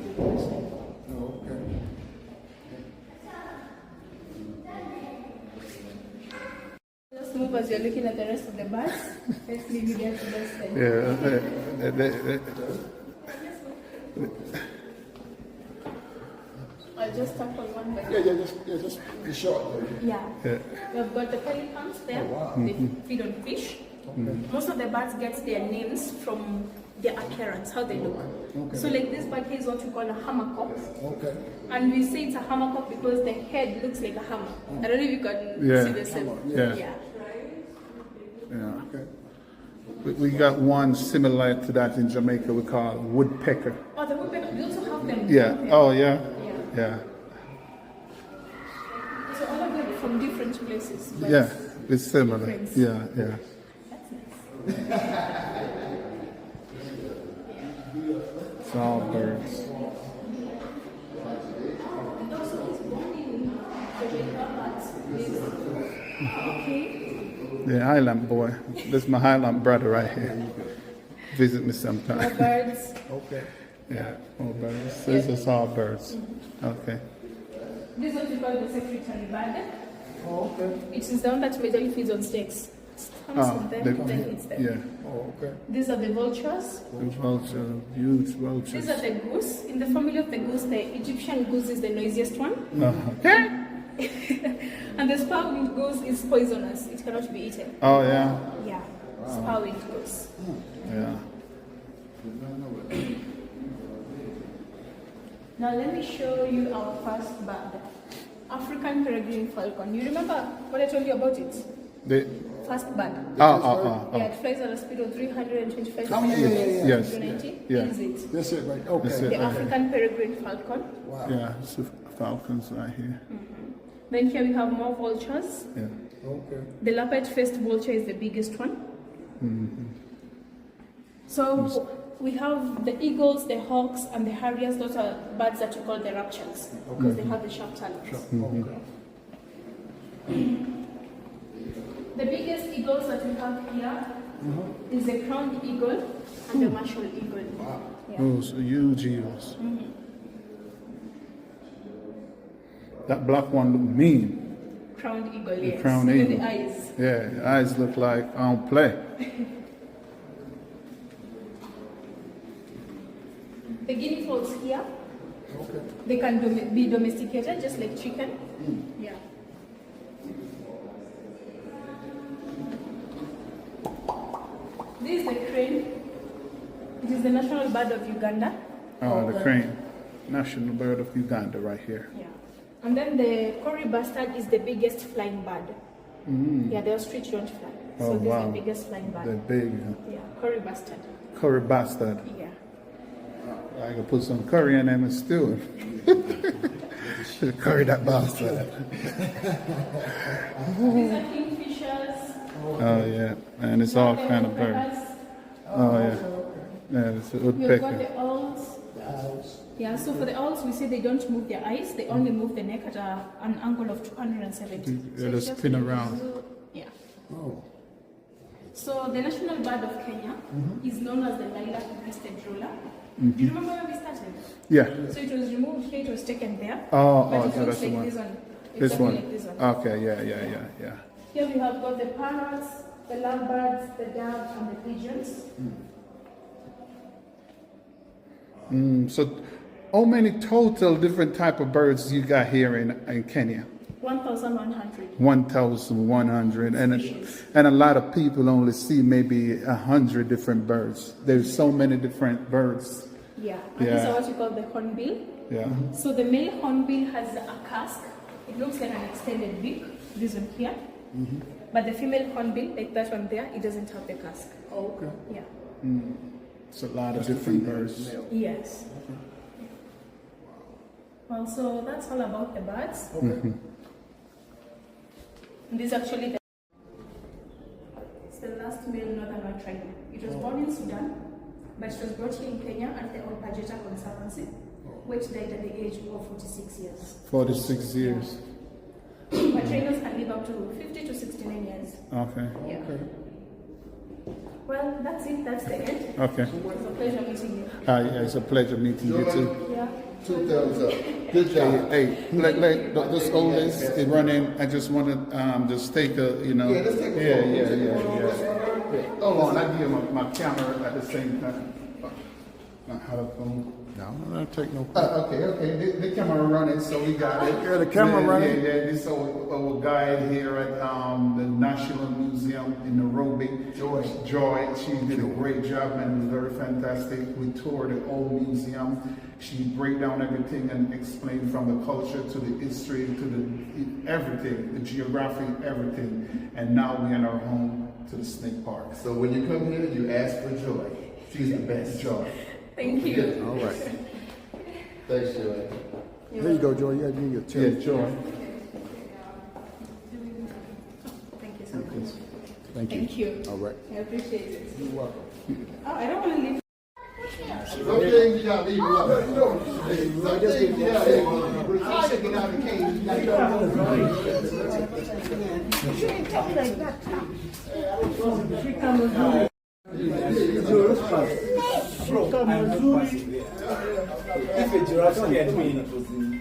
Just move as you're looking at the rest of the birds. Let's leave you there to rest. I'll just tackle one by one. Just be short. Yeah. We've got the pelicans there. They feed on fish. Most of the birds get their names from their appearance, how they look. So like this bird here is what we call a hammercock. And we say it's a hammercock because the head looks like a hammer. I don't know if you can see the symbol. Yeah. We got one similar to that in Jamaica we call woodpecker. Oh, the woodpecker, we also have them. Yeah. Oh, yeah. Yeah. So all of them from different places. But Yeah. It's similar. difference. Yeah. That's nice. It's all birds. And also it's born in Jamaica, but okay. The Highland boy. This is my Highland brother right here. Visit me sometime. More birds. Yeah, more birds. This is all birds. Okay. This is what we call the secretary bird. It is the one that majorly feeds on snakes. Comes from them, then eats them. Yeah. These are the vultures. The vulture, huge vultures. These are the goose. In the family of the goose, the Egyptian goose is the noisiest one. And the sparrow goose is poisonous. It cannot be eaten. Oh, yeah. Yeah. Sparrow-winged goose. Yeah. Now let me show you our first bird. African peregrine falcon. You remember what I told you about it? The, First bird. oh. Yeah, it flies at a speed of 325 Oh, yeah, kilometers Yes. per 90. Yeah. Is it? That's it, right? Okay. That's it. The African peregrine falcon. Yeah, it's the falcons right here. Then here we have more vultures. Yeah. The leopard-faced vulture is the biggest one. So we have the eagles, the hawks, and the harriers. Those are birds that we call the raptures because they have the sharp talons. The biggest eagles that we have here is the crowned eagle and the martial eagle. Yeah. Oh, so huge eagles. That black one look mean. Crowned eagle, yes. Crowned Look at eagle. the eyes. Yeah, the eyes look like I don't play. The guinea fowls here, they can be domesticated just like chicken. Yeah. This is the crane. It is the national bird of Uganda. Oh, the crane. National bird of Uganda right here. Yeah. And then the curry bustard is the biggest flying bird. Yeah, the ostrich don't fly. So Oh, this wow. is the biggest flying bird. They're big. Yeah, curry bustard. Curry bastard. Yeah. I could put some curry in them and stew it. Curry that bastard. These are kingfishers. Oh, yeah. And it's all kind of birds. Oh, yeah. Yeah, it's a We've got woodpecker. the owls. Yeah, so for the owls, we say they don't move their eyes, they only move the neck at an angle of 270. Yeah, So they it's just spin like around. this. Yeah. Oh. So the national bird of Kenya is known as the lilac-breasted roller. Do you remember where we started? Yeah. So it was removed here, it was taken there. Oh, but oh, it so looks that's the like one. this one. This Exactly one. like this one. Okay, yeah. Here we have got the parrots, the lovebirds, the doves, and the pigeons. So, how many total different type of birds you got here in Kenya? 1,100. 1,100, and a lot of people only see maybe 100 different birds. There's so many different birds. Yeah, and these Yeah. are what you call the hornbill. Yeah. So the male hornbill has a casque. It looks like an extended beak, this one here. But the female hornbill, like that one there, it doesn't have the casque. Oh, okay. Yeah. It's a lot of different birds. Yes. Well, so that's all about the birds. Okay. And this is actually it's the last male northern white rhino. It was born in Sudan, but it was brought here in Kenya at the Old Pajeta Conservancy, which died at the age of 46 years. 46 years. But rhinos can live up to 50 to 69 years. Okay. Yeah. Well, that's it. That's the end. Okay. It was a pleasure meeting you. Yeah, it's a pleasure meeting you too. Yeah. 2 thumbs up. Good job. Hey, like this oldest is running. I just want to just take a, you know. Yeah, let's take a photo. Yeah. Hold on, I give you my camera at the same time. How to phone? No, I'm not take no. Okay. The camera running, so we got it. Yeah, the camera running. Yeah. This is our guide here at the National Museum in Nairobi. Joy. She did a great job and was very fantastic. We toured the old museum. She break down everything and explain from the culture to the history to the everything, the geography, everything. And now we're in our home to the snake park. So when you come here, you ask for Joy. She's the best. Joy. Thank you. All right. Thanks, Joy. There you go, Joy. You have your Yeah, tip. Joy. Thank you so much. Thank you. Thank you. All right. I appreciate it. You're welcome. Oh, I don't want to leave. Some things you gotta leave alone. Some things you gotta leave alone. Retire, get out of the cage. You gotta go. If a giraffe scared me, it was in.